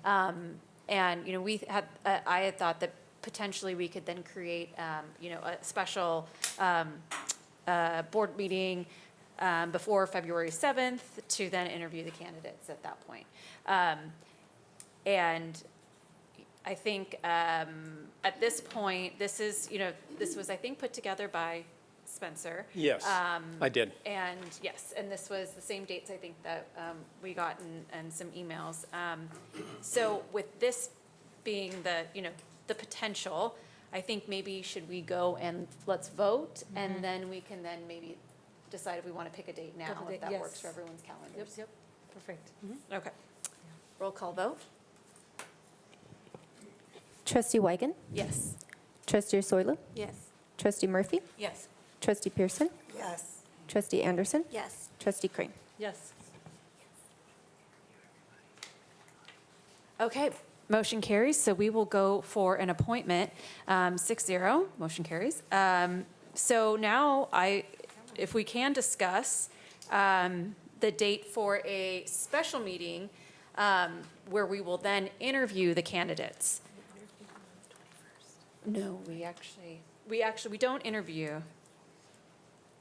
And, I had thought that potentially we could then create, a special board meeting before February 7th to then interview the candidates at that point. And I think at this point, this was, I think, put together by Spencer. Yes, I did. And yes, and this was the same dates, I think, that we got and some emails. So with this being the potential, I think maybe should we go and let's vote, and then we can then maybe decide if we want to pick a date now, Pick a if date, that yes. works for everyone's calendars. Yep, perfect. Okay. Roll call vote? Trustee Weigand, Yes. Trustee Soila, Yes. Trustee Murphy, Yes. Trustee Pearson, Yes. Trustee Anderson, Yes. Trustee Crane. Yes. Okay, motion carries, so we will go for an appointment, 6-0, motion carries. So now if we can discuss the date for a special meeting where we will then interview the candidates. No, we don't interview.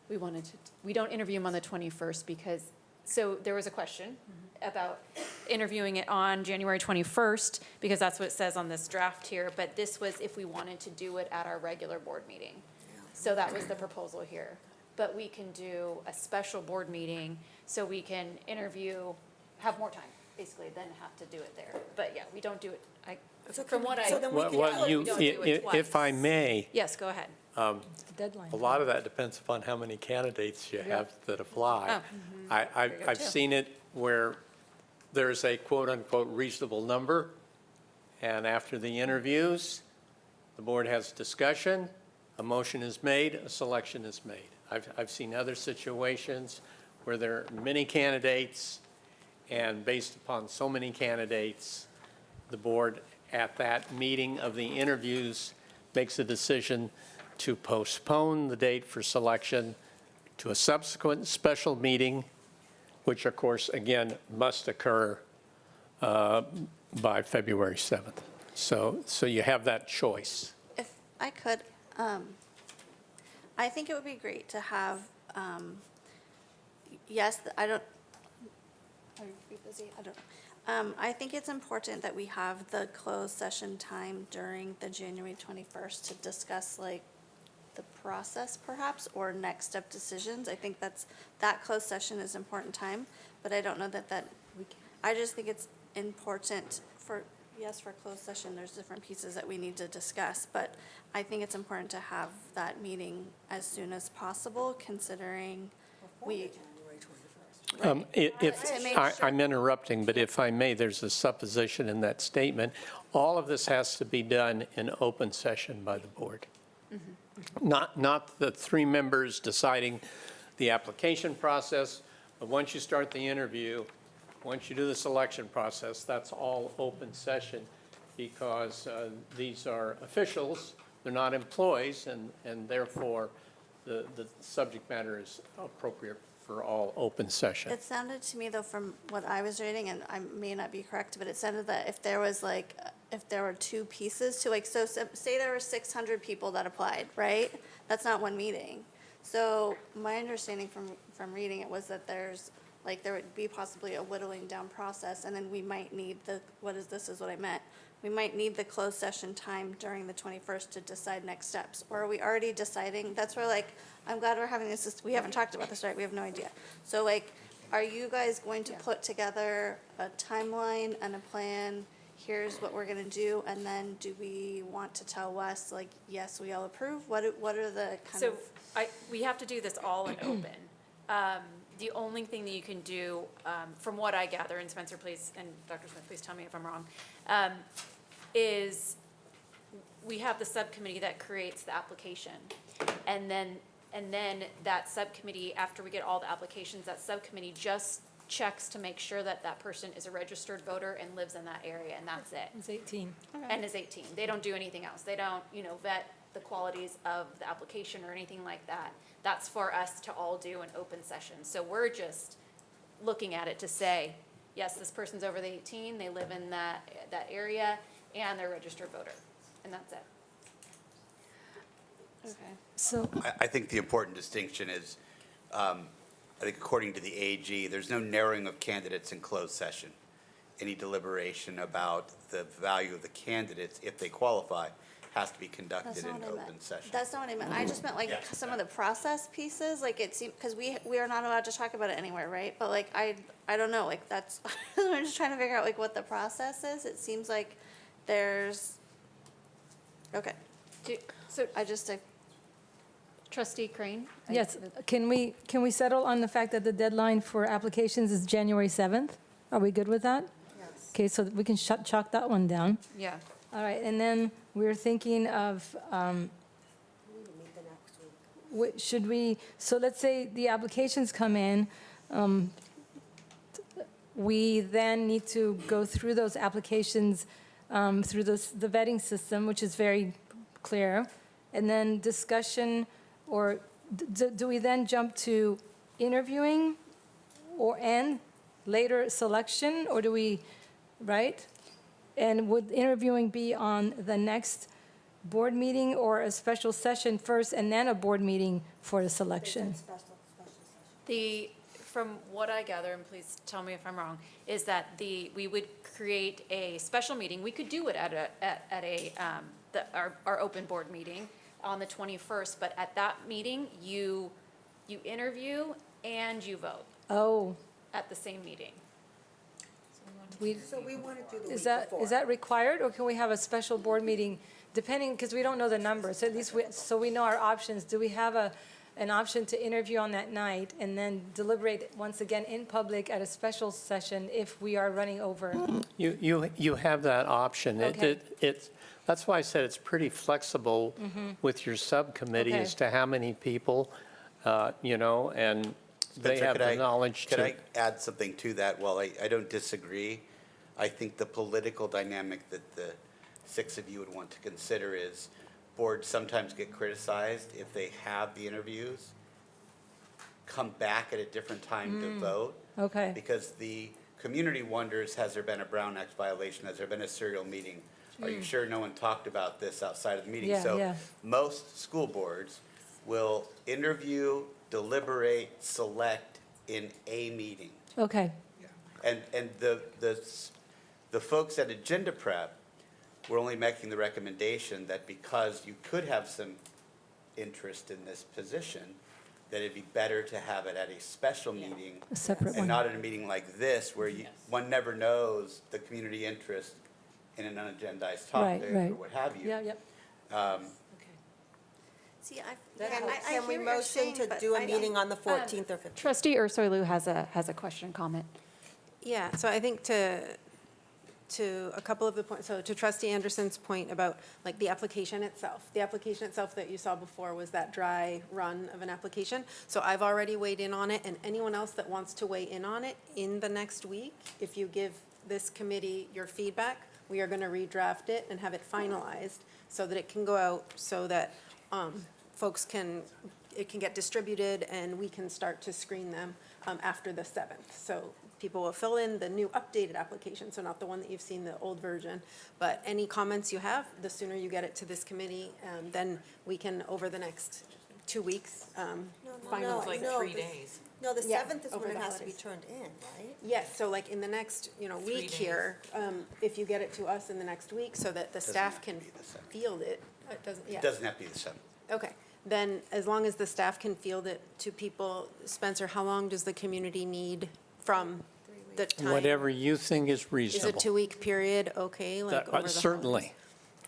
We don't interview them on the 21st because, so there was a question about interviewing it on January 21st, because that's what it says on this draft here, but this was if we wanted to do it at our regular board meeting. So that was the proposal here. But we can do a special board meeting, so we can interview, have more time, basically, than have to do it there. But yeah, we don't do it, from what I. Well, we don't do it if I twice. may, Yes, go ahead. Deadline. a lot of that depends upon how many candidates you have that apply. Oh. I've too. seen it where there's a quote-unquote reasonable number, and after the interviews, the board has discussion, a motion is made, a selection is made. I've seen other situations where there are many candidates, and based upon so many candidates, the board at that meeting of the interviews makes a decision to postpone the date for selection to a subsequent special meeting, which of course, again, must occur by February 7th. So you have that choice. If I could, I think it would be great to have, yes, are you busy? I don't know. I think it's important that we have the closed session time during the January 21st to discuss like the process perhaps, or next step decisions. I think that closed session is important time, but I don't know I just think it's important for closed session, there's different pieces that we need to discuss, but I think it's important to have that meeting as soon as possible, considering we. I'm interrupting, but if I may, there's a supposition in that statement. All of this has to be done in open session by the board. Not the three members deciding the application process, but once you start the interview, once you do the selection process, that's all open session, because these are officials, they're not employees, and therefore the subject matter is appropriate for all open session. It sounded to me, though, from what I was reading, and I may not be correct, but it sounded that if there were two pieces to, so say there were 600 people that applied, right? That's not one meeting. So my understanding from reading it was that there would be possibly a whittling down process, and then we might need we might need the closed session time during the 21st to decide next steps. Or are we already deciding? That's where I'm glad we're having this, we haven't talked about this, right? We have no idea. So are you guys going to put together a timeline and a plan? Here's what we're gonna do, and then do we want to tell Wes, yes, we all approve? What are the kind of? So we have to do this all in open. The only thing that you can do, from what I gather, and Spencer, please, and Dr. Smith, please tell me if I'm wrong, is we have the subcommittee that creates the application. And then that subcommittee, after we get all the applications, that subcommittee just checks to make sure that that person is a registered voter and lives in that area, and that's it. It's 18. And is 18. They don't do anything else. They don't, vet the qualities of the application or anything like that. That's for us to all do in open session. So we're just looking at it to say, yes, this person's over the 18, they live in that area, and they're a registered voter, and that's it. Okay. So, I think the important distinction is, I think according to the AG, there's no narrowing of candidates in closed session. Any deliberation about the value of the candidates, if they qualify, has to be conducted in open session. That's not what I meant. I just meant some of the process pieces, it seemed, because we are not allowed to talk about it anywhere, right? But I don't know, that's, I'm just trying to figure out what the process is. It seems like there's, okay. Trustee Crane? Yes, can we settle on the fact that the deadline for applications is January 7th? Are we good with that? Yes. Okay, so we can chalk that one down. Yeah. All right, and then we're thinking of, should we, so let's say the applications come in, we then need to go through those applications, through the vetting system, which is very clear, and then discussion, or do we then jump to interviewing and later selection, or do we, right? And would interviewing be on the next board meeting or a special session first and then a board meeting for the selection? From what I gather, and please tell me if I'm wrong, is that we would create a special meeting. We could do it at our open board meeting on the 21st, but at that meeting, you interview and you vote Oh, at the same meeting. So we want to do the week is that required, or can we have a special board meeting, depending, because we don't know the numbers, at least so we know our options. Do we have an option to interview on that night and then deliberate once again in public at a special session if we are running over? You have that option. Okay. That's why I said it's pretty flexible with your subcommittee Okay. as to how many people, and they Spencer, have the knowledge Could to. I add something to that? While I don't disagree, I think the political dynamic that the six of you would want to consider is boards sometimes get criticized if they have the interviews, come back at a different time to vote. Okay. Because the community wonders, has there been a Brown Act violation? Has there been a serial meeting? Are you sure no one talked about this outside of the meeting? Yeah, So yeah. most school boards will interview, deliberate, select in a meeting. Okay, And the folks at Agenda Prep were only making the recommendation that because you could have some interest in this position, that it'd be better to have it at a special meeting. a separate And one. not at a meeting like this, where one never knows the community interest in an unagendized Right, topic right. or what have you. Yeah, yeah. See, Can we motion to do a meeting on the 14th or 15th? Trustee Ursulou has a question, comment. Yeah, so I think to a couple of the points, so to Trustee Anderson's point about like the application itself. The application itself that you saw before was that dry run of an application. So I've already weighed in on it, and anyone else that wants to weigh in on it in the next week, if you give this committee your feedback, we are going to redraft it and have it finalized so that it can go out, so that it can get distributed and we can start to screen them after the 7th. So people will fill in the new updated application, so not the one that you've seen, the old version. But any comments you have, the sooner you get it to this committee, then we can, over the next 2 weeks, finalize. Like 3 days. No, the Yeah, 7th is over when it the has to be holidays. turned in, right? Yes, so like in the next, week here, if you get it to us in the next week so that the staff have can to be the 7th. field it, it doesn't, yeah. It doesn't have to be the 7th. Okay, then as long as the staff can field it to people, Spencer, how long does the community need from the time? Whatever you think is Is reasonable. a 2-week period okay, like over the Certainly. holidays?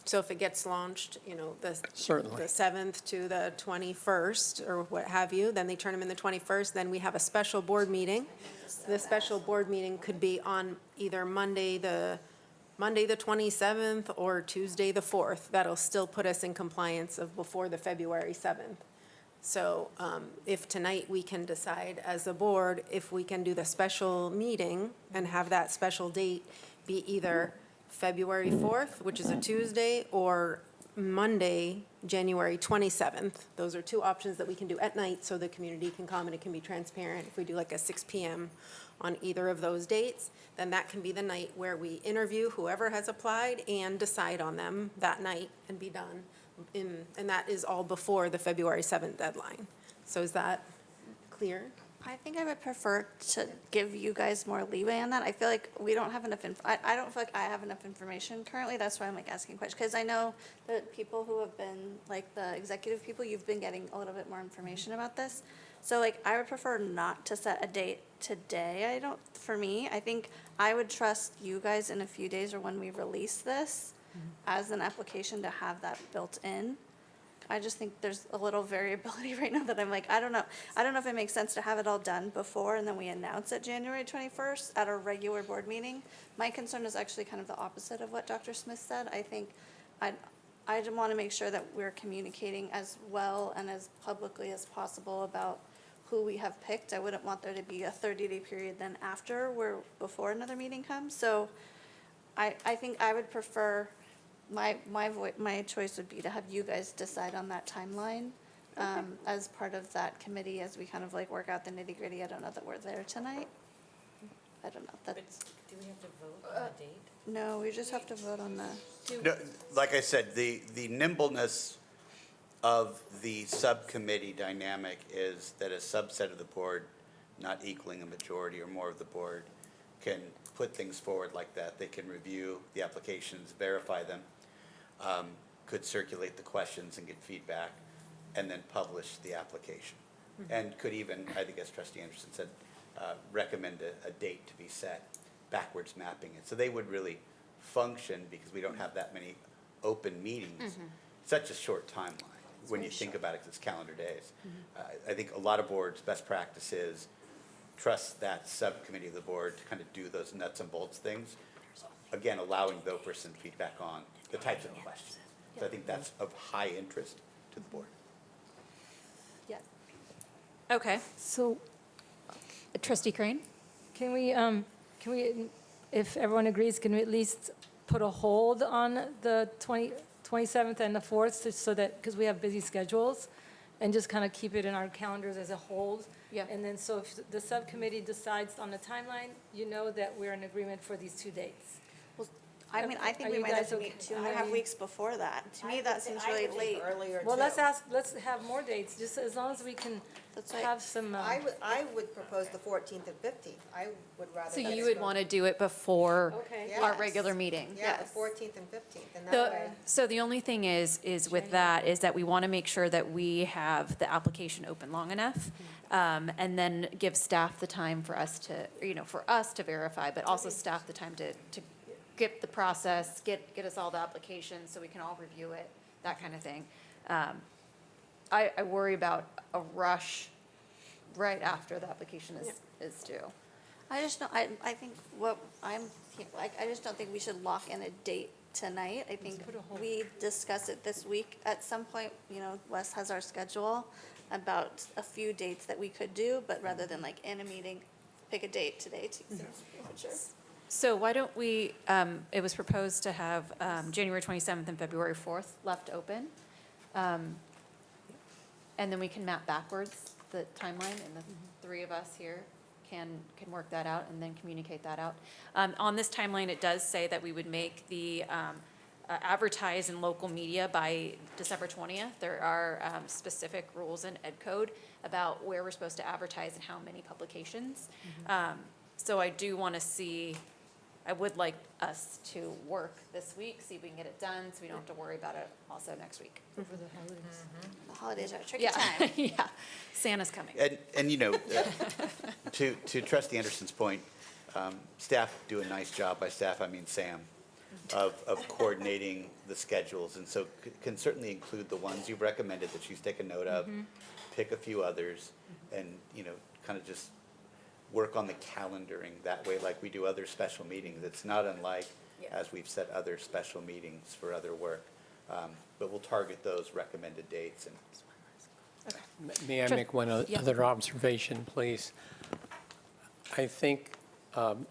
So if it gets launched, Certainly. the 7th to the 21st or what have you, then they turn them in the 21st, then we have a special board meeting. The special board meeting could be on either Monday the 27th or Tuesday the 4th. That'll still put us in compliance of before the February 7th. So if tonight we can decide as a board if we can do the special meeting and have that special date be either February 4th, which is a Tuesday, or Monday, January 27th. Those are two options that we can do at night so the community can come and it can be transparent. If we do like a 6 p.m. on either of those dates, then that can be the night where we interview whoever has applied and decide on them that night and be done. And that is all before the February 7th deadline. So is that clear? I think I would prefer to give you guys more leeway on that. I feel like we don't have enough, I don't feel like I have enough information currently. That's why I'm like asking questions. Because I know that people who have been, like the executive people, you've been getting a little bit more information about this. So like I would prefer not to set a date today. For me, I think I would trust you guys in a few days or when we release this as an application to have that built in. I just think there's a little variability right now that I'm like, I don't know if it makes sense to have it all done before and then we announce it January 21st at our regular board meeting. My concern is actually kind of the opposite of what Dr. Smith said. I think I just want to make sure that we're communicating as well and as publicly as possible about who we have picked. I wouldn't want there to be a 30-day period then after before another meeting comes. So I think I would prefer, my choice would be to have you guys decide on that timeline as part of that committee as we kind of like work out the nitty-gritty. I don't know that we're there tonight. I don't know. Do we have to vote on a date? No, we just have to vote on the. No, like I said, the nimbleness of the subcommittee dynamic is that a subset of the board, not equaling a majority or more of the board, can put things forward like that. They can review the applications, verify them, could circulate the questions and get feedback, and then publish the application. And could even, I think as Trustee Anderson said, recommend a date to be set, backwards mapping it. So they would really function because we don't have that many open meetings. Such a short timeline when you think about it, 'cause it's calendar days. I think a lot of boards, best practice is trust that subcommittee of the board to kind of do those nuts and bolts things. Again, allowing the person feedback on the types of questions. So I think that's of high interest to the board. Yeah. Okay. So Trustee Crane? can we, if everyone agrees, can we at least put a hold on the 27th and the 4th so that, because we have busy schedules, and just kind of keep it in our calendars as a hold? Yeah. And then so if the subcommittee decides on the timeline, you know that we're in agreement for these 2 dates. I mean, I think Are we you might have guys to okay? meet 2.5 weeks before that. To me, that seems really late. Well, let's have more dates, just as long as we can That's right. have some. I would propose the 14th and 15th. I would rather. So that you it would go- want to do it before Okay. our Yes. regular meeting? Yeah, the Yes. 14th and 15th, and that way. So the only thing is with that, is that we want to make sure that we have the application open long enough, and then give staff the time for us to, for us to verify, but also staff the time to get the process, get us all the applications so we can all review it, that kind of thing. I worry about a rush right after the application is due. I just don't, I think what I just don't think we should lock in a date tonight. I think we discuss it this week at some point, Wes has our schedule about a few dates that we could do, but rather than like in a meeting, pick a date today to. Sure. So why don't we, it was proposed to have January 27th and February 4th left open. And then we can map backwards the timeline, and the three of us here can work that out and then communicate that out. On this timeline, it does say that we would make the advertise in local media by December 20th. There are specific rules in Ed Code about where we're supposed to advertise and how many publications. So I do want to see, I would like us to work this week, see if we can get it done, so we don't have to worry about it also next week. Over the holidays. The holidays are a tricky Yeah, time. yeah, Santa's coming. And to Trustee Anderson's point, staff do a nice job, by staff I mean Sam, of coordinating the schedules, and so can certainly include the ones you've recommended that she's taken note of, pick a few others, and, kind of just work on the calendaring that way like we do other special meetings. It's not unlike as we've set other special meetings for other work, but we'll target those recommended dates. And May I make one other observation, please? I think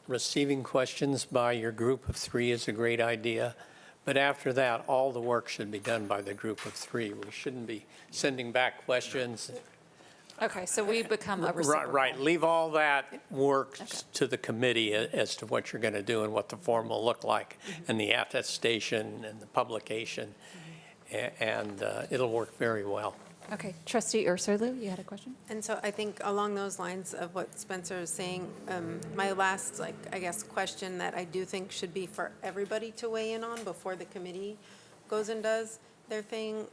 receiving questions by your group of three is a great idea, but after that, all the work should be done by the group of three. We shouldn't be sending back questions. Okay, so we become a reciprocal. Right, leave all that work to the committee as to what you're going to do and what the form will look like, and the attestation and the publication, and it'll work very well. Okay, Trustee Ursulou, you had a question? And so I think along those lines of what Spencer is saying, my last, question that I do think should be for everybody to weigh in on before the committee goes and does their thing.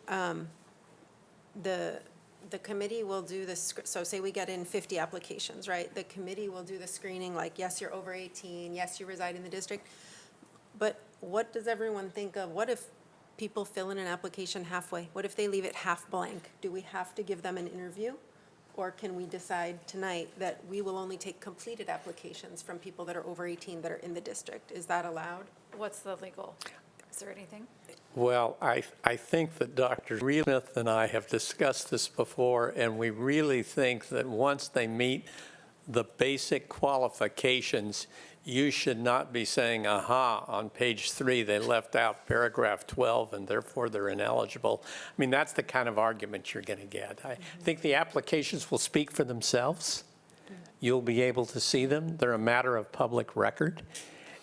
The committee will do this, so say we get in 50 applications, right? The committee will do the screening, like, yes, you're over 18, yes, you reside in the district. But what does everyone think of, what if people fill in an application halfway? What if they leave it half blank? Do we have to give them an interview? Or can we decide tonight that we will only take completed applications from people that are over 18 that are in the district? Is that allowed? What's the legal, is there anything? Well, I think that Dr. Smith and I have discussed this before, and we really think that once they meet the basic qualifications, you should not be saying, aha, on page 3, they left out paragraph 12, and therefore they're ineligible. I mean, that's the kind of argument you're going to get. I think the applications will speak for themselves. You'll be able to see them. They're a matter of public record,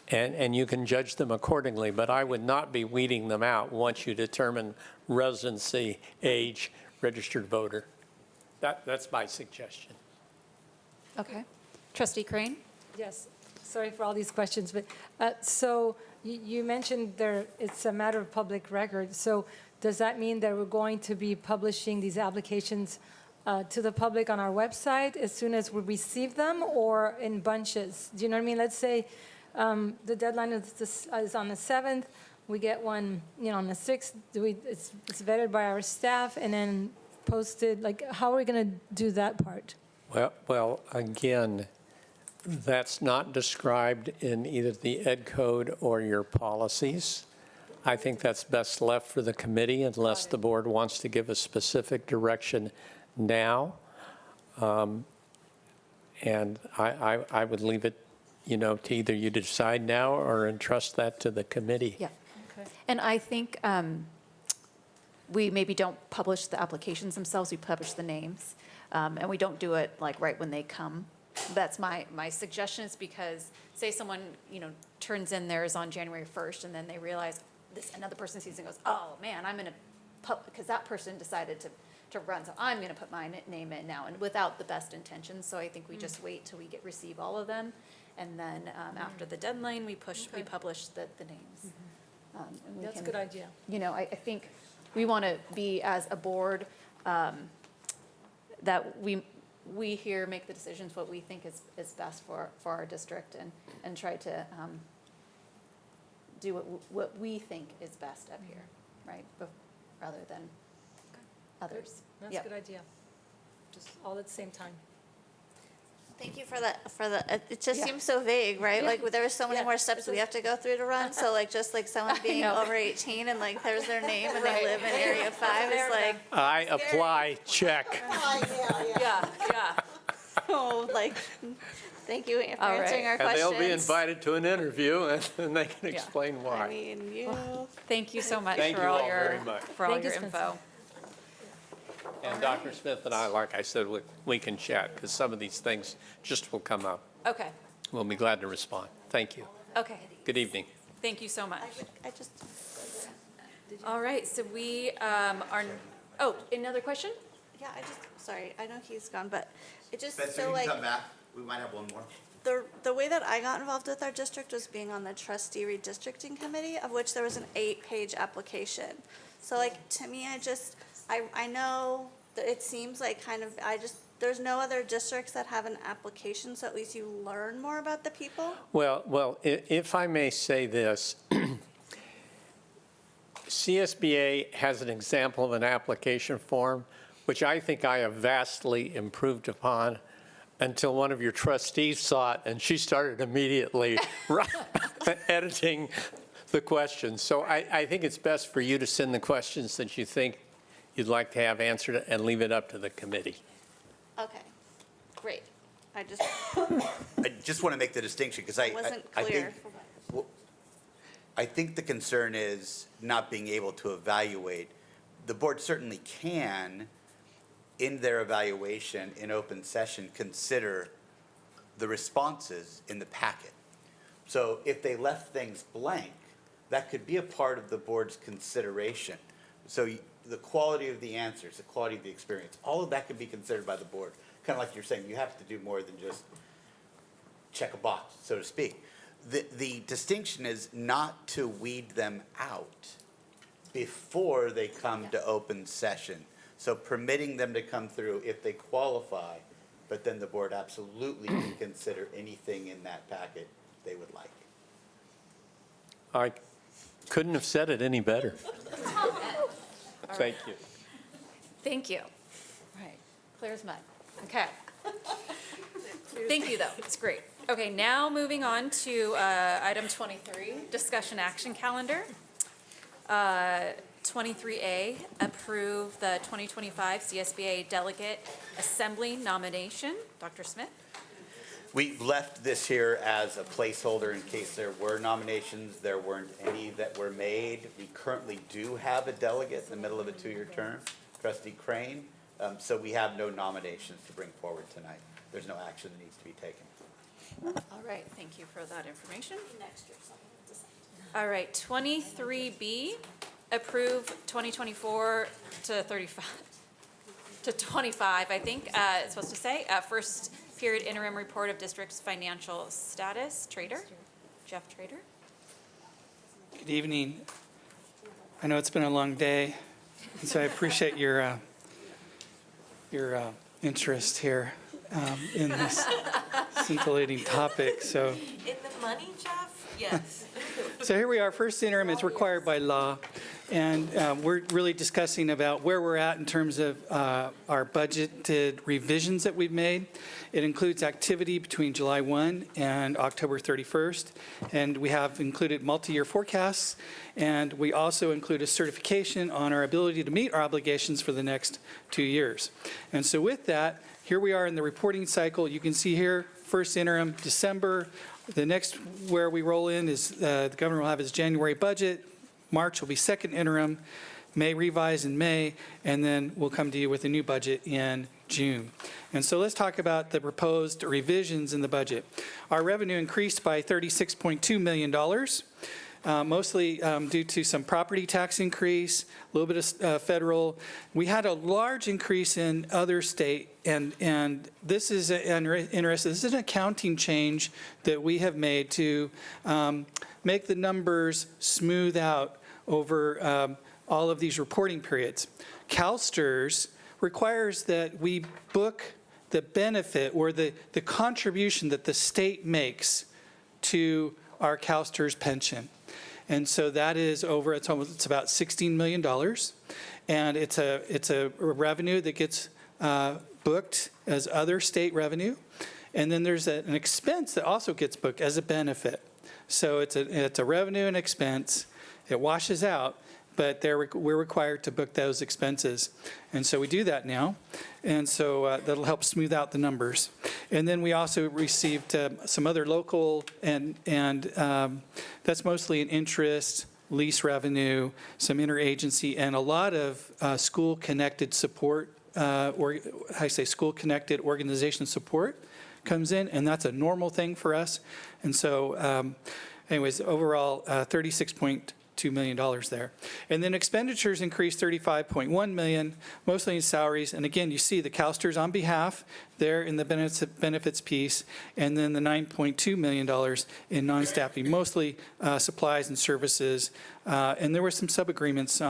and you can judge them accordingly. But I would not be weeding them out once you determine residency, age, registered voter. That's my suggestion. Okay. Trustee Crane? Yes, sorry for all these questions, but so you mentioned it's a matter of public record. So does that mean that we're going to be publishing these applications to the public on our website as soon as we receive them, or in bunches? Do you know what I mean? Let's say the deadline is on the 7th, we get one, on the 6th, it's vetted by our staff and then posted, like, how are we going to do that part? Well, again, that's not described in either the ed code or your policies. I think that's best left for the committee unless the board wants to give a specific direction now. And I would leave it, to either you decide now or entrust that to the committee. Yeah. Okay. And I think we maybe don't publish the applications themselves, we publish the names. And we don't do it like right when they come. That's my suggestion, is because say someone, turns in theirs on January 1st and then they realize another person sees it and goes, oh man, I'm going to, because that person decided to run, so I'm going to put my name in now, and without the best intentions. So I think we just wait till we receive all of them. And then after the deadline, we publish the names. And we That's a can- good idea. I think we want to be, as a board, that we here make the decisions what we think is best for our district, and try to do what we think is best up here, right? Rather than others. That's a good idea. Just all at the same time. Thank you for that, it just Yeah. seems so vague, right? Yeah. Like, there were so many Yeah. more steps we have to go through to run, so like, just like someone being know. over 18 and like, there's their name and Right. they live in Area 5 is like, I apply, check. Yeah, yeah. oh, like, thank you for All right. answering our And questions. they'll be invited to an interview, and then they can Yeah. explain I why. mean, you. Thank you so much Thank for you all all your, very much. for all Thank you, your Spencer. info. And Dr. Smith and I, like I said, we can chat, because some of these things just will come up. Okay, We'll be glad to respond. Thank you. okay. Good evening. Thank you so much. I just. All right, so we are, another question? Yeah, sorry, I know he's gone, but it just, Spencer, so you can like, come back. We might have one more. the way that I got involved with our district was being on the trustee redistricting committee, of which there was an 8-page application. So like, to me, I know that it seems like there's no other districts that have an application, so at least you learn more about the people. Well, if I may say this, CSBA has an example of an application form, which I think I have vastly improved upon until one of your trustees saw it, and she started immediately editing the questions. So I think it's best for you to send the questions that you think you'd like to have answered and leave it up to the committee. Okay, great. I just want to make the distinction, because Wasn't clear. I think the concern is not being able to evaluate. The board certainly can, in their evaluation in open session, consider the responses in the packet. So if they left things blank, that could be a part of the board's consideration. So the quality of the answers, the quality of the experience, all of that could be considered by the board. Kind of like you're saying, you have to do more than just check a box, so to speak. The distinction is not to weed them out before they come to open session. So permitting them to come through if they qualify, but then the board absolutely can consider anything in that packet they would like. Couldn't have said it any better. Thank you. Thank you. Right, clear as mud. Okay. Thank you, though. It's great. Okay, now moving on to item 23, discussion action calendar. 23A, approve the 2025 CSBA Delegate Assembly nomination. Dr. Smith? We left this here as a placeholder in case there were nominations. There weren't any that were made. We currently do have a delegate in the middle of a 2-year term, Trustee Crane. So we have no nominations to bring forward tonight. There's no action that needs to be taken. All right, thank you for that information. All right, 23B, approve 2024 to 25, I think it's supposed to say. First period interim report of district's financial status. Jeff Trader. Good evening. I know it's been a long day, and so I appreciate your interest here in this scintillating topic. So, In the money, Jeff? Yes. so here we are. First interim is required by law, and we're really discussing about where we're at in terms of our budgeted revisions that we've made. It includes activity between July 1 and October 31st, and we have included multi-year forecasts, and we also include a certification on our ability to meet our obligations for the next 2 years. And so with that, here we are in the reporting cycle. You can see here, first interim, December. The next where we roll in is the governor will have his January budget. March will be second interim, May revise in May, and then we'll come to you with a new budget in June. And so let's talk about the proposed revisions in the budget. Our revenue increased by $36.2 million, mostly due to some property tax increase, a little bit of federal. We had a large increase in other state, and this is interesting. This is an accounting change that we have made to make the numbers smooth out over all of these reporting periods. CalSTRS requires that we book the benefit or the contribution that the state makes to our CalSTRS pension. And so that is over, it's about $16 million. And it's a revenue that gets booked as other state revenue. And then there's an expense that also gets booked as a benefit. So it's a revenue and expense. It washes out, but we're required to book those expenses. And so we do that now. And so that'll help smooth out the numbers. And then we also received some other local, and that's mostly an interest, lease revenue, some interagency, and a lot of school-connected support, or I say school-connected organization support comes in, and that's a normal thing for us. And so anyways, overall, $36.2 million there. And then expenditures increased $35.1 million, mostly in salaries. And again, you see the CalSTRS on behalf there in the benefits piece, and then the $9.2 million in non-staffing, mostly supplies and services. And there were some sub-agreements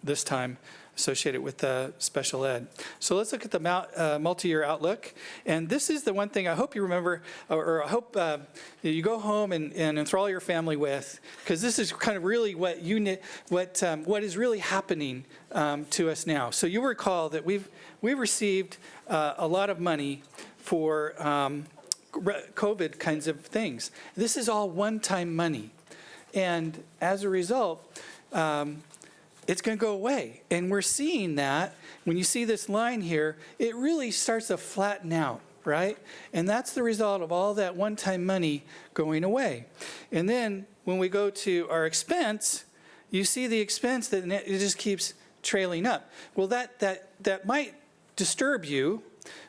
this time associated with special ed. So let's look at the multi-year outlook. And this is the one thing I hope you remember, or I hope you go home and enthrall your family with, because this is kind of really what is really happening to us now. So you recall that we've received a lot of money for COVID kinds of things. This is all one-time money. And as a result, it's going to go away. And we're seeing that. When you see this line here, it really starts to flatten out, right? And that's the result of all that one-time money going away. And then when we go to our expense, you see the expense that it just keeps trailing up. Well, that might disturb you,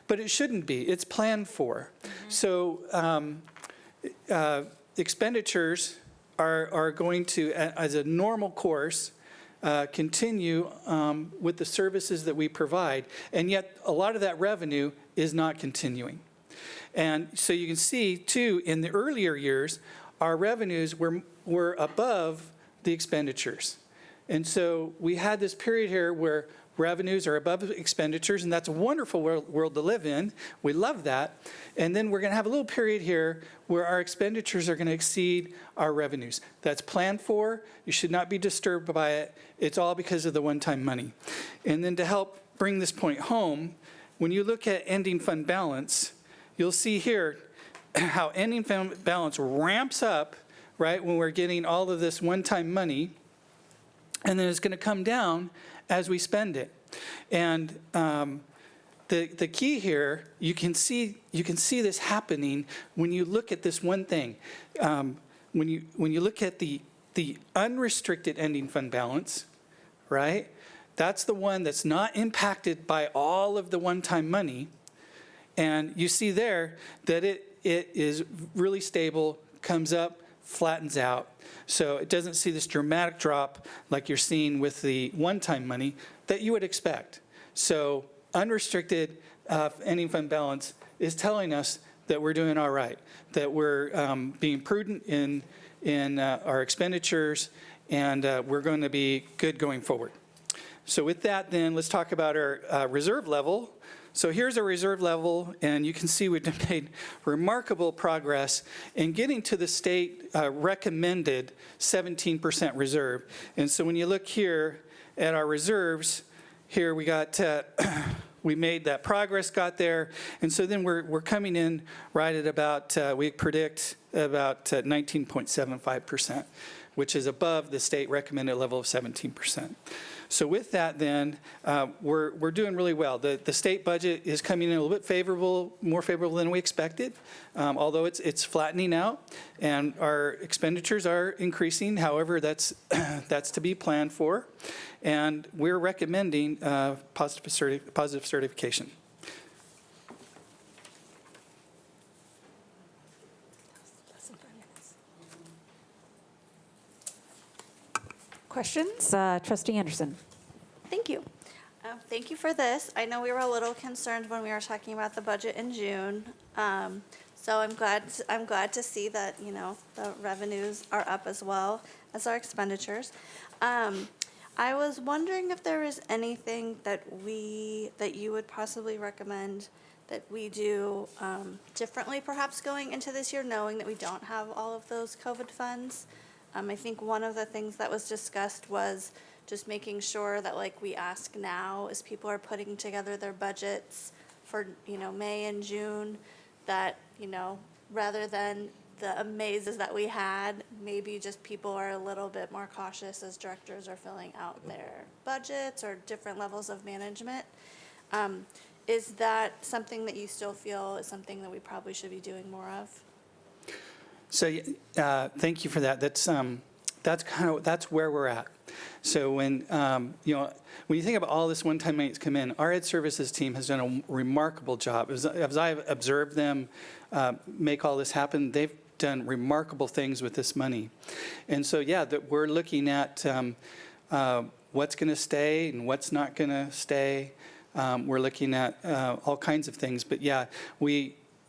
but it shouldn't be. It's planned for. So expenditures are going to, as a normal course, continue with the services that we provide, and yet a lot of that revenue is not continuing. And so you can see, too, in the earlier years, our revenues were above the expenditures. And so we had this period here where revenues are above expenditures, and that's a wonderful world to live in. We love that. And then we're going to have a little period here where our expenditures are going to exceed our revenues. That's planned for. You should not be disturbed by it. It's all because of the one-time money. And then to help bring this point home, when you look at ending fund balance, you'll see here how ending fund balance ramps up, right, when we're getting all of this one-time money, and then it's going to come down as we spend it. And the key here, you can see this happening when you look at this one thing. When you look at the unrestricted ending fund balance, right? That's the one that's not impacted by all of the one-time money. And you see there that it is really stable, comes up, flattens out. So it doesn't see this dramatic drop like you're seeing with the one-time money that you would expect. So unrestricted ending fund balance is telling us that we're doing all right, that we're being prudent in our expenditures, and we're going to be good going forward. So with that, then, let's talk about our reserve level. So here's our reserve level, and you can see we've made remarkable progress in getting to the state recommended 17% reserve. And so when you look here at our reserves, here we got, we made that progress, got there, and so then we're coming in right at about, we predict about 19.75%, which is above the state recommended level of 17%. So with that, then, we're doing really well. The state budget is coming in a little bit favorable, more favorable than we expected, although it's flattening out, and our expenditures are increasing. However, that's to be planned for, and we're recommending positive certification. Questions? Trustee Anderson. Thank you. Thank you for this. I know we were a little concerned when we were talking about the budget in June. So I'm glad to see that, you know, the revenues are up as well as our expenditures. I was wondering if there is anything that you would possibly recommend that we do differently perhaps going into this year, knowing that we don't have all of those COVID funds. I think one of the things that was discussed was just making sure that, like, we ask now as people are putting together their budgets for, you know, May and June, that, you know, rather than the amazes that we had, maybe just people are a little bit more cautious as directors are filling out their budgets or different levels of management. Is that something that you still feel is something that we probably should be doing more of? So thank you for that. That's where we're at. So when when you think about all this one-time money that's come in, our Ed Services team has done a remarkable job. As I've observed them make all this happen, they've done remarkable things with this money. And so that we're looking at what's going to stay and what's not going to stay. We're looking at all kinds of things. But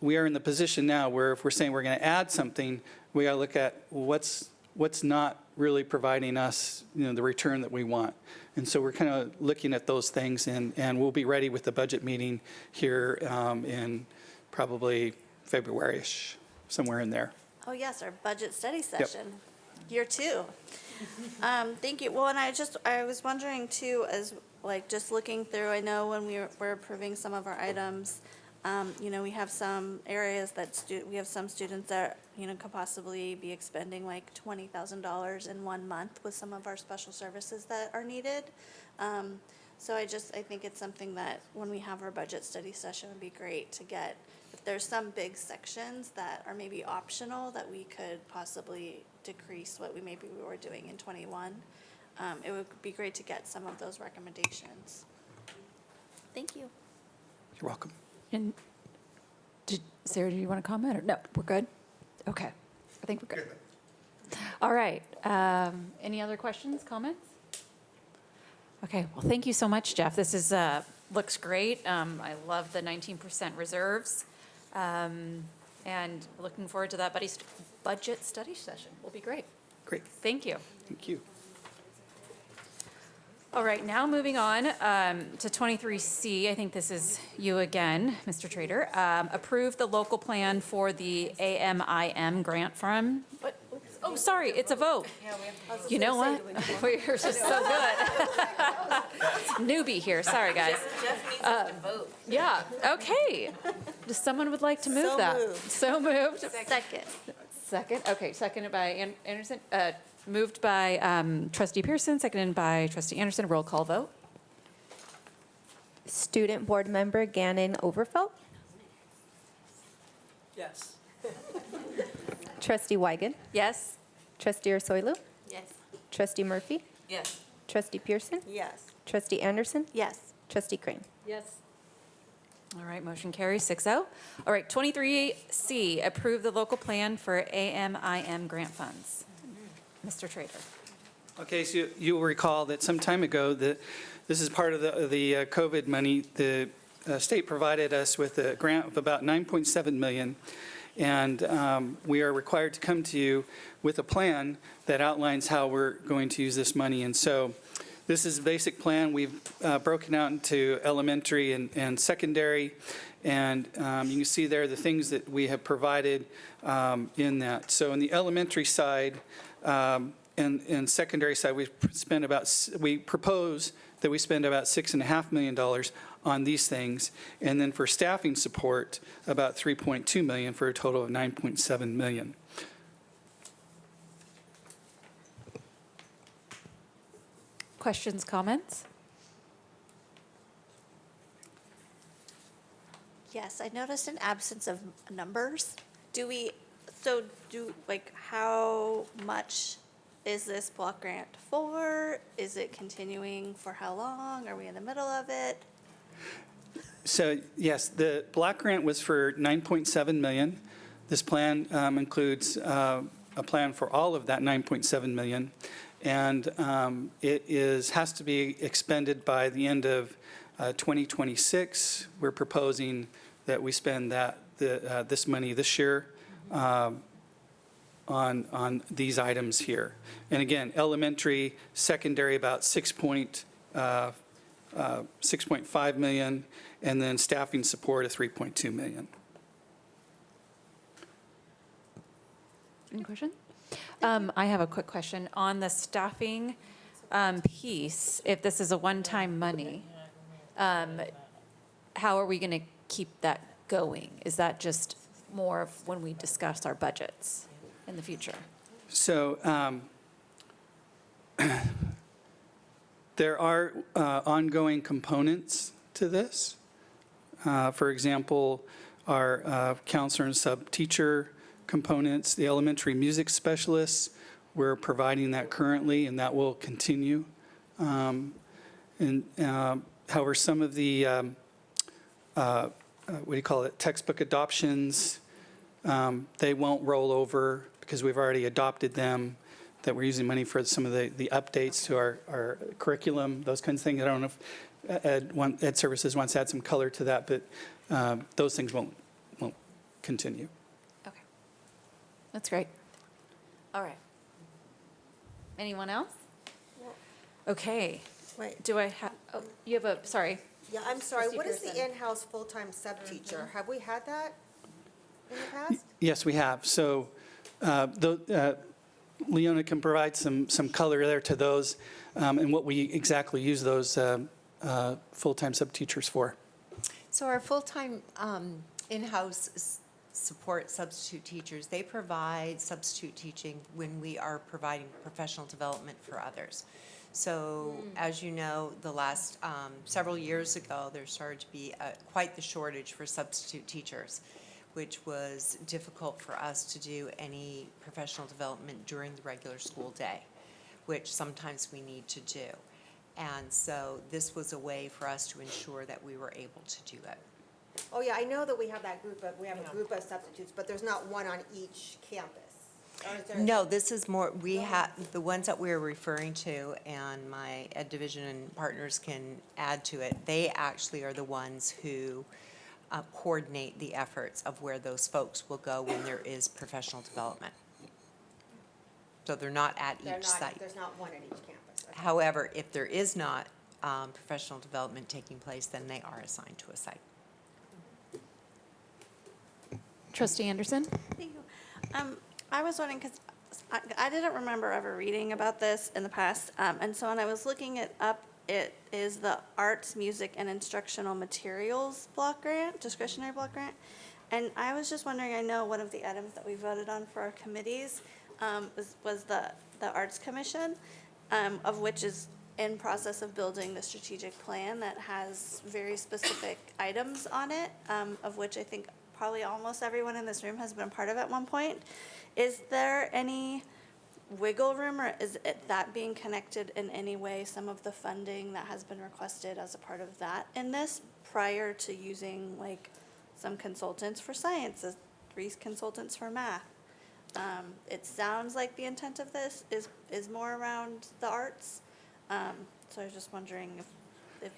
we are in the position now where if we're saying we're going to add something, we got to look at what's not really providing us, the return that we want. And so we're kind of looking at those things, and we'll be ready with the budget meeting here in probably February-ish, somewhere in there. Oh yes, our budget study session, year 2. Thank you. Well, and I was wondering too, as like just looking through, I know when we're approving some of our items, we have some areas that we have some students that, could possibly be expending like $20,000 in 1 month with some of our special services that are needed. So I think it's something that when we have our budget study session would be great to get, if there's some big sections that are maybe optional that we could possibly decrease what we were doing in 21. It would be great to get some of those recommendations. Thank you. You're welcome. And Sarah, do you want to comment? Or no, we're good? Okay. I think we're good. All right. Any other questions, comments? Okay. Well, thank you so much, Jeff. This is Looks great. I love the 19% reserves. And looking forward to that budget study session. Will be great. Great. Thank you. Thank you. All right, now moving on to 23C. I think this is you again, Mr. Trader. Approve the local plan for the AMIM grant fund. What? Oh, sorry, it's a vote. You know what? We're just so good. Newbie here, sorry, guys. Jeff needs us to vote. Yeah, okay. Does someone would like to move So that? moved. So moved. Second. Second, okay, seconded by Anderson, moved by Trustee Pearson, seconded by Trustee Anderson. Roll call vote. Student Board Member Gannon Overfelt. Yes. Trustee Weigand. Yes? Trustee Ursulou. Yes. Trustee Murphy. Yes. Trustee Pearson. Yes. Trustee Anderson. Yes. Trustee Crane. Yes. All right, motion carries 6-0. All right, 23C, approve the local plan for AMIM grant funds. Mr. Trader. Okay, so you will recall that some time ago, that this is part of the COVID money. The state provided us with a grant of about $9.7 million, and we are required to come to you with a plan that outlines how we're going to use this money. And so this is a basic plan. We've broken out into elementary and secondary, and you can see there the things that we have provided in that. So in the elementary side, and secondary side, we propose that we spend about $6.5 million on these things, and then for staffing support, about $3.2 million for a total of $9.7 million. Questions, comments? Yes, I noticed an absence of numbers. How much is this block grant for? Is it continuing for how long? Are we in the middle of it? So yes, the block grant was for $9.7 million. This plan includes a plan for all of that $9.7 million. And it has to be expended by the end of 2026. We're proposing that we spend this money this year on these items here. And again, elementary, secondary, about 6.5 million, and then staffing support of 3.2 million. Any questions? I have a quick question. On the staffing piece, if this is a one-time money, how are we going to keep that going? Is that just more of when we discuss our budgets in the future? So there are ongoing components to this. For example, our counselor and sub-teacher components, the elementary music specialists, we're providing that currently, and that will continue. However, some of the, textbook adoptions, they won't roll over because we've already adopted them, that we're using money for some of the updates to our curriculum, those kinds of things. I don't know if Ed Services wants to add some color to that, but those things won't continue. Okay. That's great. All right. Anyone else? Okay. Wait. Do I have, oh, you have a, sorry. Yeah, I'm sorry. Trustee What is Pearson. the in-house full-time sub-teacher? Have we had that in the past? Yes, we have. So Leona can provide some color there to those and what we exactly use those full-time sub-teachers for. So our full-time in-house support substitute teachers, they provide substitute teaching when we are providing professional development for others. So as you know, the last several years ago, there started to be quite the shortage for substitute teachers, which was difficult for us to do any professional development during the regular school day, which sometimes we need to do. And so this was a way for us to ensure that we were able to do it. Oh, yeah, I know that we have a group of substitutes, but there's not one on each campus. Or is there? No, this is more, we have, the ones that we're referring to, and my Ed Division and partners can add to it, they actually are the ones who coordinate the efforts of where those folks will go when there is professional development. So they're not at each site. There's not one at each campus. However, if there is not professional development taking place, then they are assigned to a site. Trustee Anderson? Thank you. I was wondering, because I didn't remember ever reading about this in the past, and so when I was looking it up, it is the Arts, Music, and Instructional Materials Block Grant, discretionary block grant. And I was just wondering, I know one of the items that we voted on for our committees was the Arts Commission, of which is in process of building the strategic plan that has very specific items on it, of which I think probably almost everyone in this room has been part of at one point. Is there any wiggle room, or is it that being connected in any way, some of the funding that has been requested as a part of that in this, prior to using like some consultants for science, 3 consultants for math? It sounds like the intent of this is more around the arts. So I was just wondering if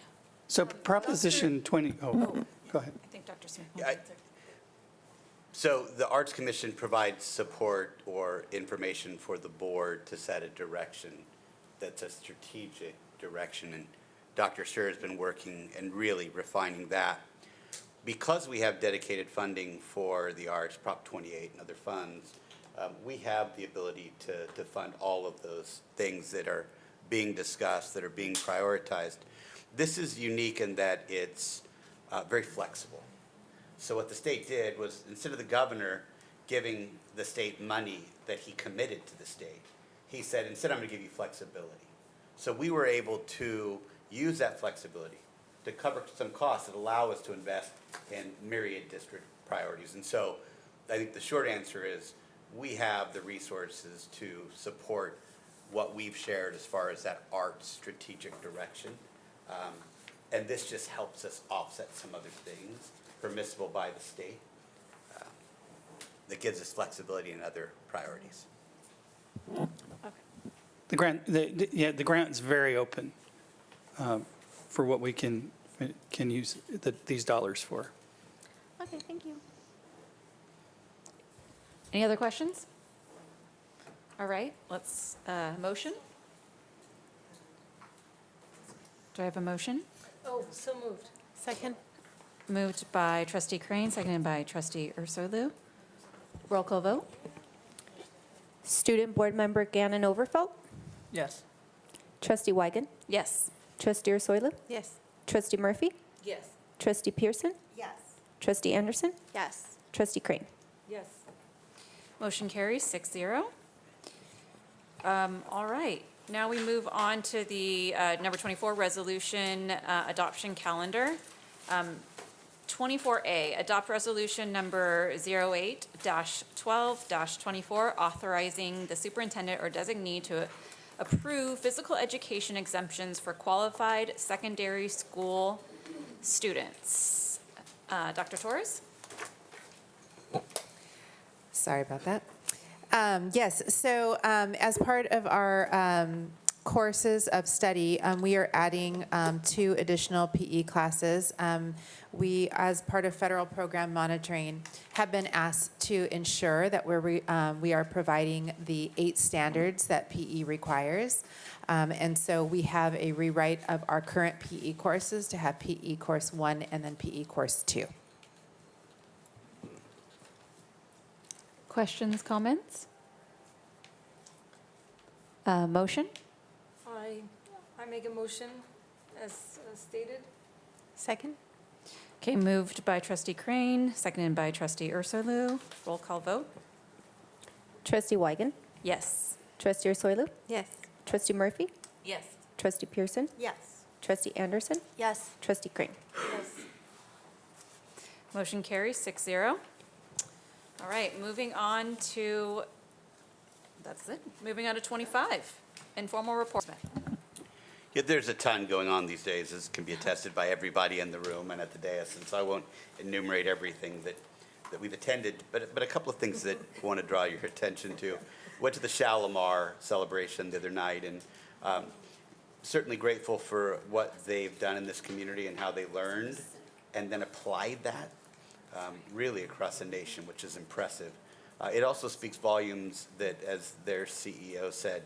So Proposition 20, go ahead. I think Dr. Smith Yeah, So the Arts Commission provides support or information for the board to set a direction that's a strategic direction, and Dr. Sir has been working and really refining that. Because we have dedicated funding for the arts, Prop 28 and other funds, we have the ability to fund all of those things that are being discussed, that are being prioritized. This is unique in that it's very flexible. So what the state did was, instead of the governor giving the state money that he committed to the state, he said, instead I'm going to give you flexibility. So we were able to use that flexibility to cover some costs that allow us to invest in myriad district priorities. And so I think the short answer is we have the resources to support what we've shared as far as that arts strategic direction. And this just helps us offset some other things permissible by the state that gives us flexibility in other priorities. The grant, the grant is very open for what we can use these dollars for. Okay, thank you. Any other questions? All right, let's, motion. Do I have a motion? Oh, so moved. Second. Moved by Trustee Crane, seconded by Trustee Ursulou. Roll call vote? Student Board Member Gannon Overfelt, Yes. Trustee Wigan, Yes. Trustee Ursulou, Yes. Trustee Murphy, Yes. Trustee Pearson, Yes. Trustee Anderson, Yes. Trustee Crane. Yes. Motion carries 6-0. All right, now we move on to the number 24, resolution adoption calendar. 24A, adopt resolution number 08-12-24, authorizing the superintendent or designee to approve physical education exemptions for qualified secondary school students. Dr. Torres? Sorry about that. Yes, so as part of our courses of study, we are adding 2 additional PE classes. We, as part of federal program monitoring, have been asked to ensure that we are providing the 8 standards that PE requires. And so we have a rewrite of our current PE courses to have PE course 1 and then PE course 2. Questions, comments? Motion? I make a motion as stated. Second. Okay, moved by Trustee Crane, seconded by Trustee Ursulou. Roll call vote? Trustee Wigan, Yes. Trustee Ursulou, Yes. Trustee Murphy, Yes. Trustee Pearson, Yes. Trustee Anderson, Yes. Trustee Crane. Motion carries 6-0. All right, moving on to, that's it, moving on to 25, informal report. Yeah, there's a ton going on these days, as can be attested by everybody in the room and at the dais, and so I won't enumerate everything that we've attended, but a couple of things that I want to draw your attention to. Went to the Shalimar celebration the other night, and certainly grateful for what they've done in this community and how they learned and then applied that really across the nation, which is impressive. It also speaks volumes that, as their CEO said,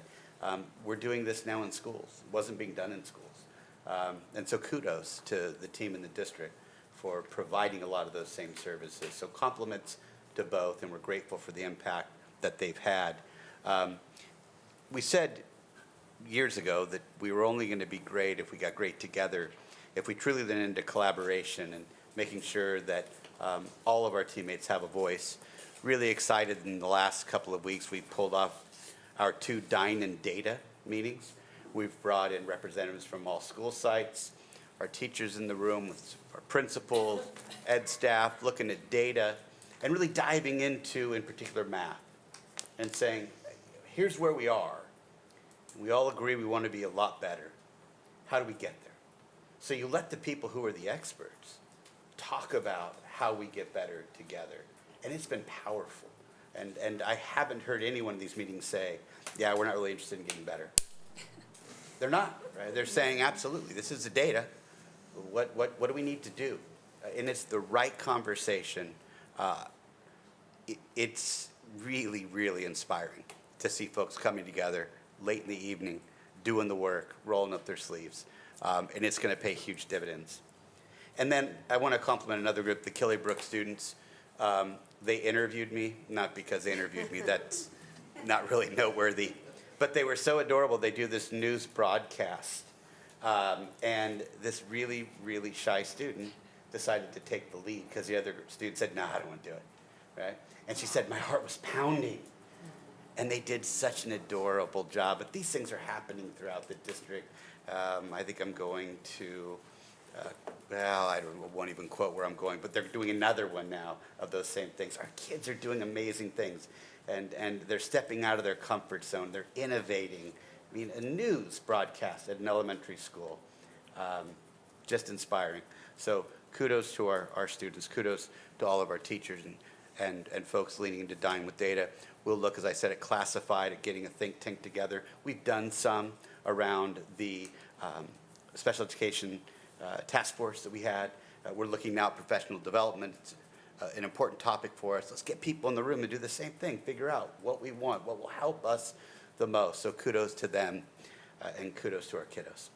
We're doing this now in schools. It wasn't being done in schools. And so kudos to the team in the district for providing a lot of those same services. So compliments to both, and we're grateful for the impact that they've had. We said years ago that we were only going to be great if we got great together, if we truly went into collaboration and making sure that all of our teammates have a voice. Really excited in the last couple of weeks, we pulled off our 2 Dine and Data meetings. We've brought in representatives from all school sites, our teachers in the room with our principals, ed staff, looking at data, and really diving into, in particular, math, and saying, here's where we are. We all agree we want to be a lot better. How do we get there? So you let the people who are the experts talk about how we get better together. And it's been powerful. And I haven't heard anyone in these meetings say, yeah, we're not really interested in getting better. They're not, right? They're saying, absolutely, this is the data. What do we need to do? And it's the right conversation. It's really, really inspiring to see folks coming together late in the evening, doing the work, rolling up their sleeves. And it's going to pay huge dividends. And then I want to compliment another group, the Killiebrook students. They interviewed me, not because they interviewed me, that's not really noteworthy, but they were so adorable. They do this news broadcast. And this really, really shy student decided to take the lead because the other student said, no, I don't want to do it, right? And she said, my heart was pounding. And they did such an adorable job. But these things are happening throughout the district. I think I'm going to, I won't even quote where I'm going, but they're doing another one now of those same things. Our kids are doing amazing things, and they're stepping out of their comfort zone. They're innovating. I mean, a news broadcast at an elementary school, just inspiring. So kudos to our students. Kudos to all of our teachers and folks leaning into Dine with Data. We'll look, as I said, at classified, at getting a think tank together. We've done some around the special education task force that we had. We're looking now at professional development. It's an important topic for us. Let's get people in the room and do the same thing, figure out what we want, what will help us the most. So kudos to them and kudos to our kiddos.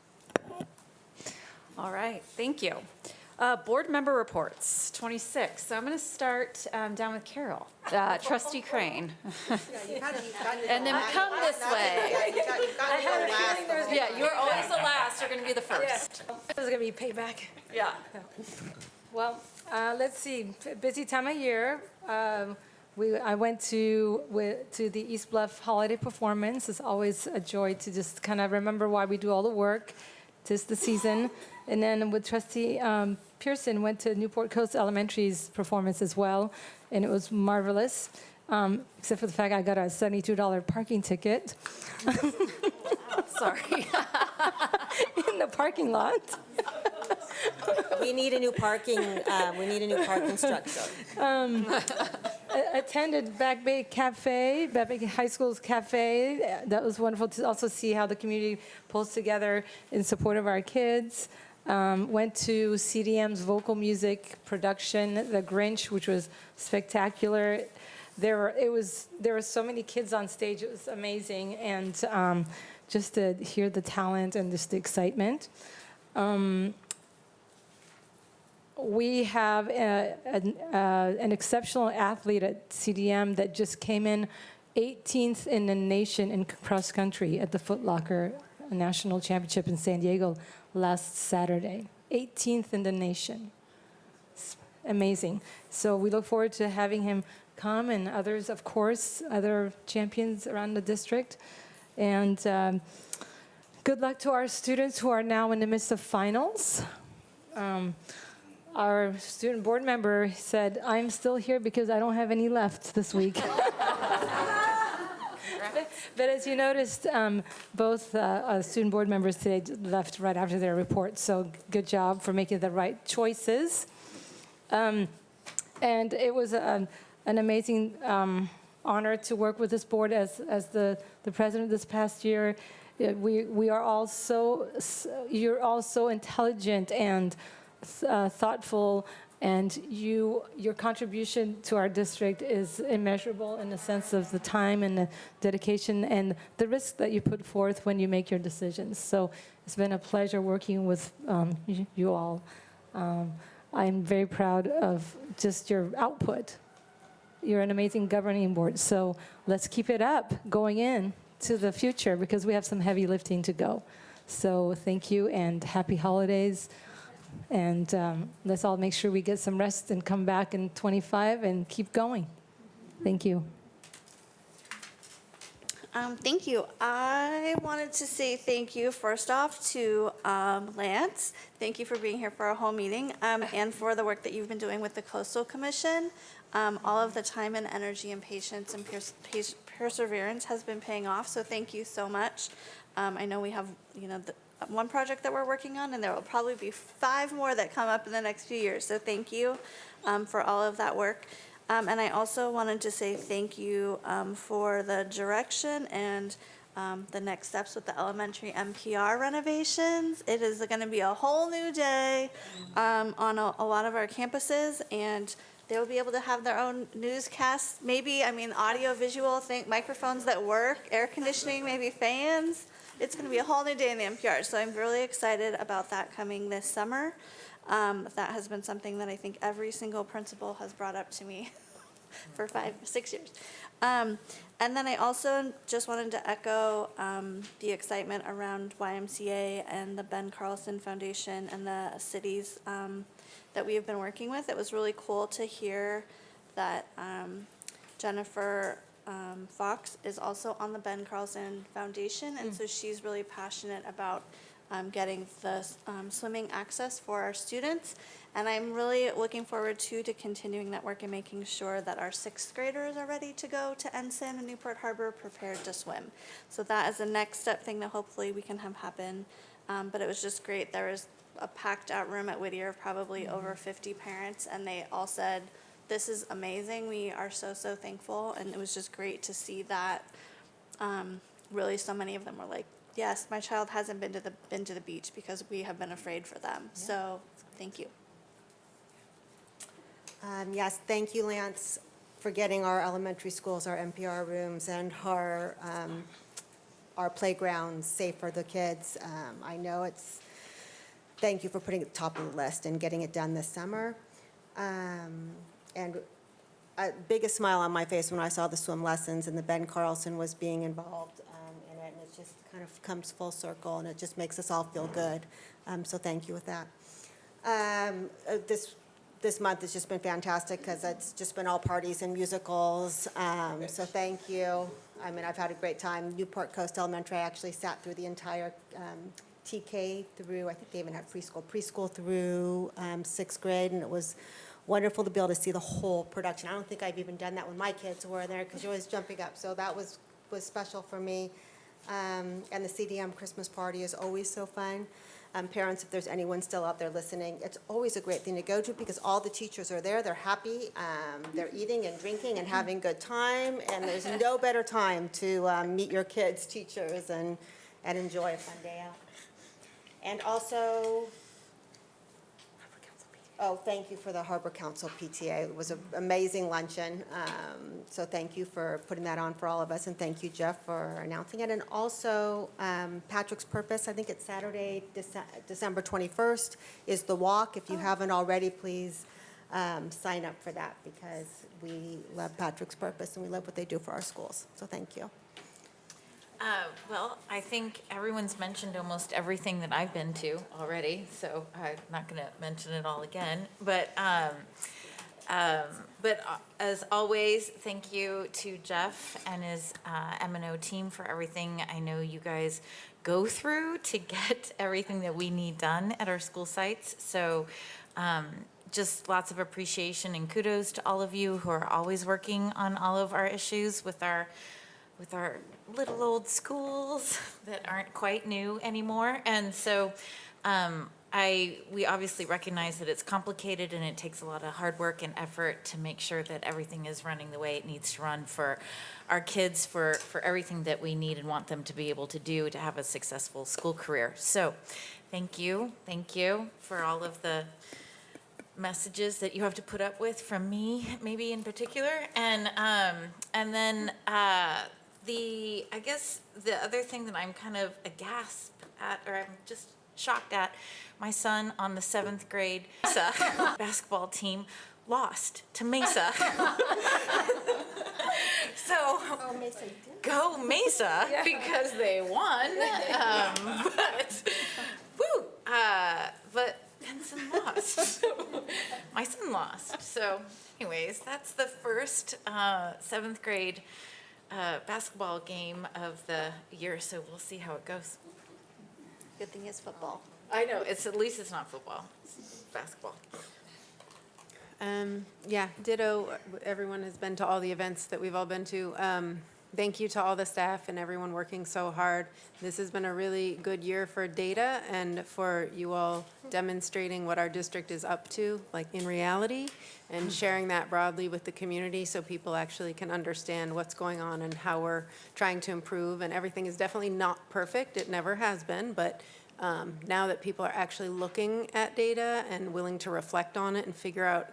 All right, thank you. Board member reports, 26. So I'm going to start down with Carol. Trustee Crane. And then come this way. Yeah, you're always the last. You're going to be the first. This is going to be payback. Yeah. Well, let's see. Busy time of year. I went to the East Bluff holiday performance. It's always a joy to just kind of remember why we do all the work. Tis the season. And then with Trustee Pearson, went to Newport Coast Elementary's performance as well, and it was marvelous, except for the fact I got a $72 parking ticket. Sorry. In the parking lot. We need a new parking structure. Attended Back Bay Cafe, Back Bay High School's cafe. That was wonderful to also see how the community pulls together in support of our kids. Went to CDM's vocal music production, The Grinch, which was spectacular. There were so many kids on stage. It was amazing, and just to hear the talent and just the excitement. We have an exceptional athlete at CDM that just came in 18th in the nation in cross country at the Foot Locker National Championship in San Diego last Saturday. 18th in the nation. It's amazing. So we look forward to having him come, and others, of course, other champions around the district. And good luck to our students who are now in the midst of finals. Our student board member said, I'm still here because I don't have any left this week. But as you noticed, both student board members today left right after their report, so good job for making the right choices. And it was an amazing honor to work with this board as the president this past year. We are all you're all so intelligent and thoughtful And your contribution to our district is immeasurable in the sense of the time and the dedication and the risk that you put forth when you make your decisions. So it's been a pleasure working with you all. I'm very proud of just your output. You're an amazing governing board. So let's keep it up going in to the future because we have some heavy lifting to go. So thank you and happy holidays. And let's all make sure we get some rest and come back in 25 and keep going. Thank you. Thank you. I wanted to say thank you first off to Lance. Thank you for being here for our whole meeting and for the work that you've been doing with the Coastal Commission. All of the time and energy and patience and perseverance has been paying off, so thank you so much. I know we have, one project that we're working on, and there will probably be 5 more that come up in the next few years. So thank you for all of that work. And I also wanted to say thank you for the direction and the next steps with the elementary MPR renovations. It is going to be a whole new day on a lot of our campuses, and they'll be able to have their own newscasts, maybe, audio, visual, microphones that work, air conditioning, maybe fans. It's going to be a whole new day in the NPR, so I'm really excited about that coming this summer. That has been something that I think every single principal has brought up to me for 5-6 years. And then I also just wanted to echo the excitement around YMCA and the Ben Carlson Foundation and the cities that we have been working with. It was really cool to hear that Jennifer Fox is also on the Ben Carlson Foundation, and so she's really passionate about getting the swimming access for our students. And I'm really looking forward to continuing that work and making sure that our 6th graders are ready to go to Ensign and Newport Harbor prepared to swim. So that is the next step thing that hopefully we can have happen. But it was just great. There was a packed out room at Whittier of probably over 50 parents, and they all said, "This is amazing. We are so, so thankful." And it was just great to see that. Really, so many of them were like, "Yes, my child hasn't been to the beach because we have been afraid for them." Yeah. So thank you. Yes, thank you, Lance, for getting our elementary schools, our NPR rooms, and our playgrounds safe for the kids. I know thank you for putting it at the top of the list and getting it done this summer. And biggest smile on my face when I saw the swim lessons and the Ben Carlson was being involved in it, and it just kind of comes full circle, and it just makes us all feel good. So thank you with that. This month has just been fantastic because it's just been all parties and musicals. So thank you. I've had a great time. Newport Coast Elementary, I actually sat through the entire TK through, I think they even have preschool through 6th grade, and it was wonderful to be able to see the whole production. I don't think I've even done that when my kids were there because you're always jumping up. So that was special for me. And the CDM Christmas party is always so fun. Parents, if there's anyone still out there listening, it's always a great thing to go to because all the teachers are there. They're happy. They're eating and drinking and having a good time. And there's no better time to meet your kids' teachers and enjoy a fun day out. And also, thank you for the Harbor Council PTA. It was an amazing luncheon. So thank you for putting that on for all of us. And thank you, Jeff, for announcing it. And also, Patrick's Purpose, I think it's Saturday, December 21st, is the walk. If you haven't already, please sign up for that because we love Patrick's Purpose and we love what they do for our schools. So thank you. Well, I think everyone's mentioned almost everything that I've been to already, so I'm not going to mention it all again. But as always, thank you to Jeff and his M&O team for everything I know you guys go through to get everything that we need done at our school sites. So just lots of appreciation and kudos to all of you who are always working on all of our issues with our little old schools that aren't quite new anymore. And so we obviously recognize that it's complicated and it takes a lot of hard work and effort to make sure that everything is running the way it needs to run for our kids, for everything that we need and want them to be able to do to have a successful school career. So thank you for all of the messages that you have to put up with from me, maybe in particular. And then I guess the other thing that I'm kind of aghast at, or I'm just shocked at, my son on the 7th grade Mesa basketball team lost to Mesa. So, go Mesa, because they won. But Benson lost. My son lost. So anyways, that's the first 7th grade basketball game of the year, so we'll see how it goes. Good thing it's football. I know, at least it's not football, it's basketball. Yeah, ditto. Everyone has been to all the events that we've all been to. Thank you to all the staff and everyone working so hard. This has been a really good year for data and for you all demonstrating what our district is up to, like in reality, and sharing that broadly with the community so people actually can understand what's going on and how we're trying to improve. And everything is definitely not perfect. It never has been, but now that people are actually looking at data and willing to reflect on it and figure out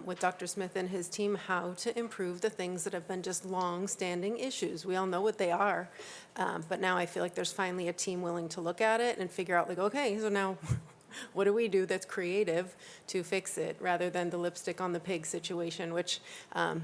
with Dr. Smith and his team how to improve the things that have been just long-standing issues. We all know what they are, but now I feel like there's finally a team willing to look at it and figure out, like, okay, so now what do we do that's creative to fix it, rather than the lipstick on the pig situation, which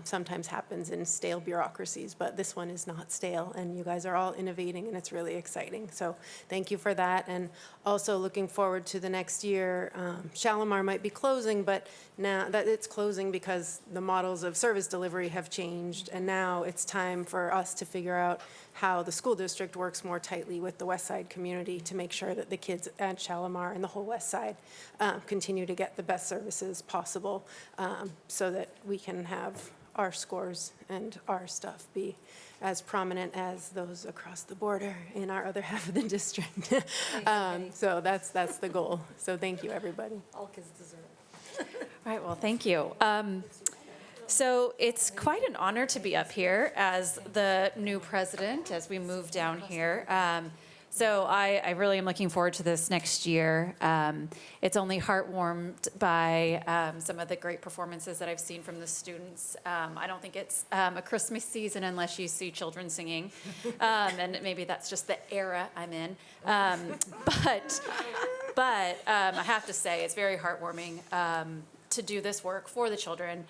sometimes happens in stale bureaucracies, but this one is not stale, and you guys are all innovating, and it's really exciting. So thank you for that, and also looking forward to the next year. Shalimar might be closing, but now that it's closing because the models of service delivery have changed, and now it's time for us to figure out how the school district works more tightly with the West Side community to make sure that the kids at Shalimar and the whole West Side continue to get the best services possible, so that we can have our scores and our stuff be as prominent as those across the border in our other half of the district. So that's the goal. So thank you, everybody. All kids deserve it. All right, well, thank you. So it's quite an honor to be up here as the new president as we move down here. So I really am looking forward to this next year. It's only heartwarmed by some of the great performances that I've seen from the students. I don't think it's a Christmas season unless you see children singing, and maybe that's just the era I'm in. But I have to say it's very heartwarming to do this work for the children.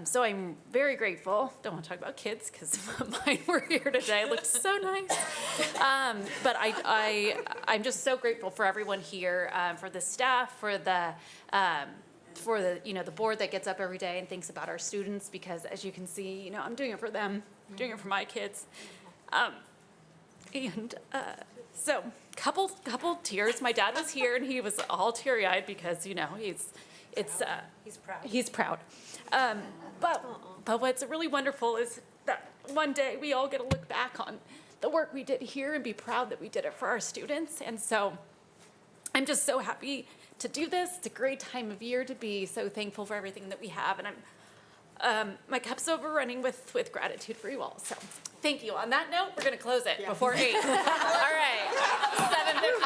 So I'm very grateful. Don't want to talk about kids because mine were here today. It looked so nice. But I'm just so grateful for everyone here, for the staff, for the the board that gets up every day and thinks about our students, because as you can see, I'm doing it for them. I'm doing it for my kids. So couple tears. My dad was here and he was all teary-eyed because he's proud. But what's really wonderful is that one day we all get to look back on the work we did here and be proud that we did it for our students. And so I'm just so happy to do this. It's a great time of year to be so thankful for everything that we have. And my cup's overrunning with gratitude for you all. So thank you. On that note, we're going to close it before 8. All right. 7:15.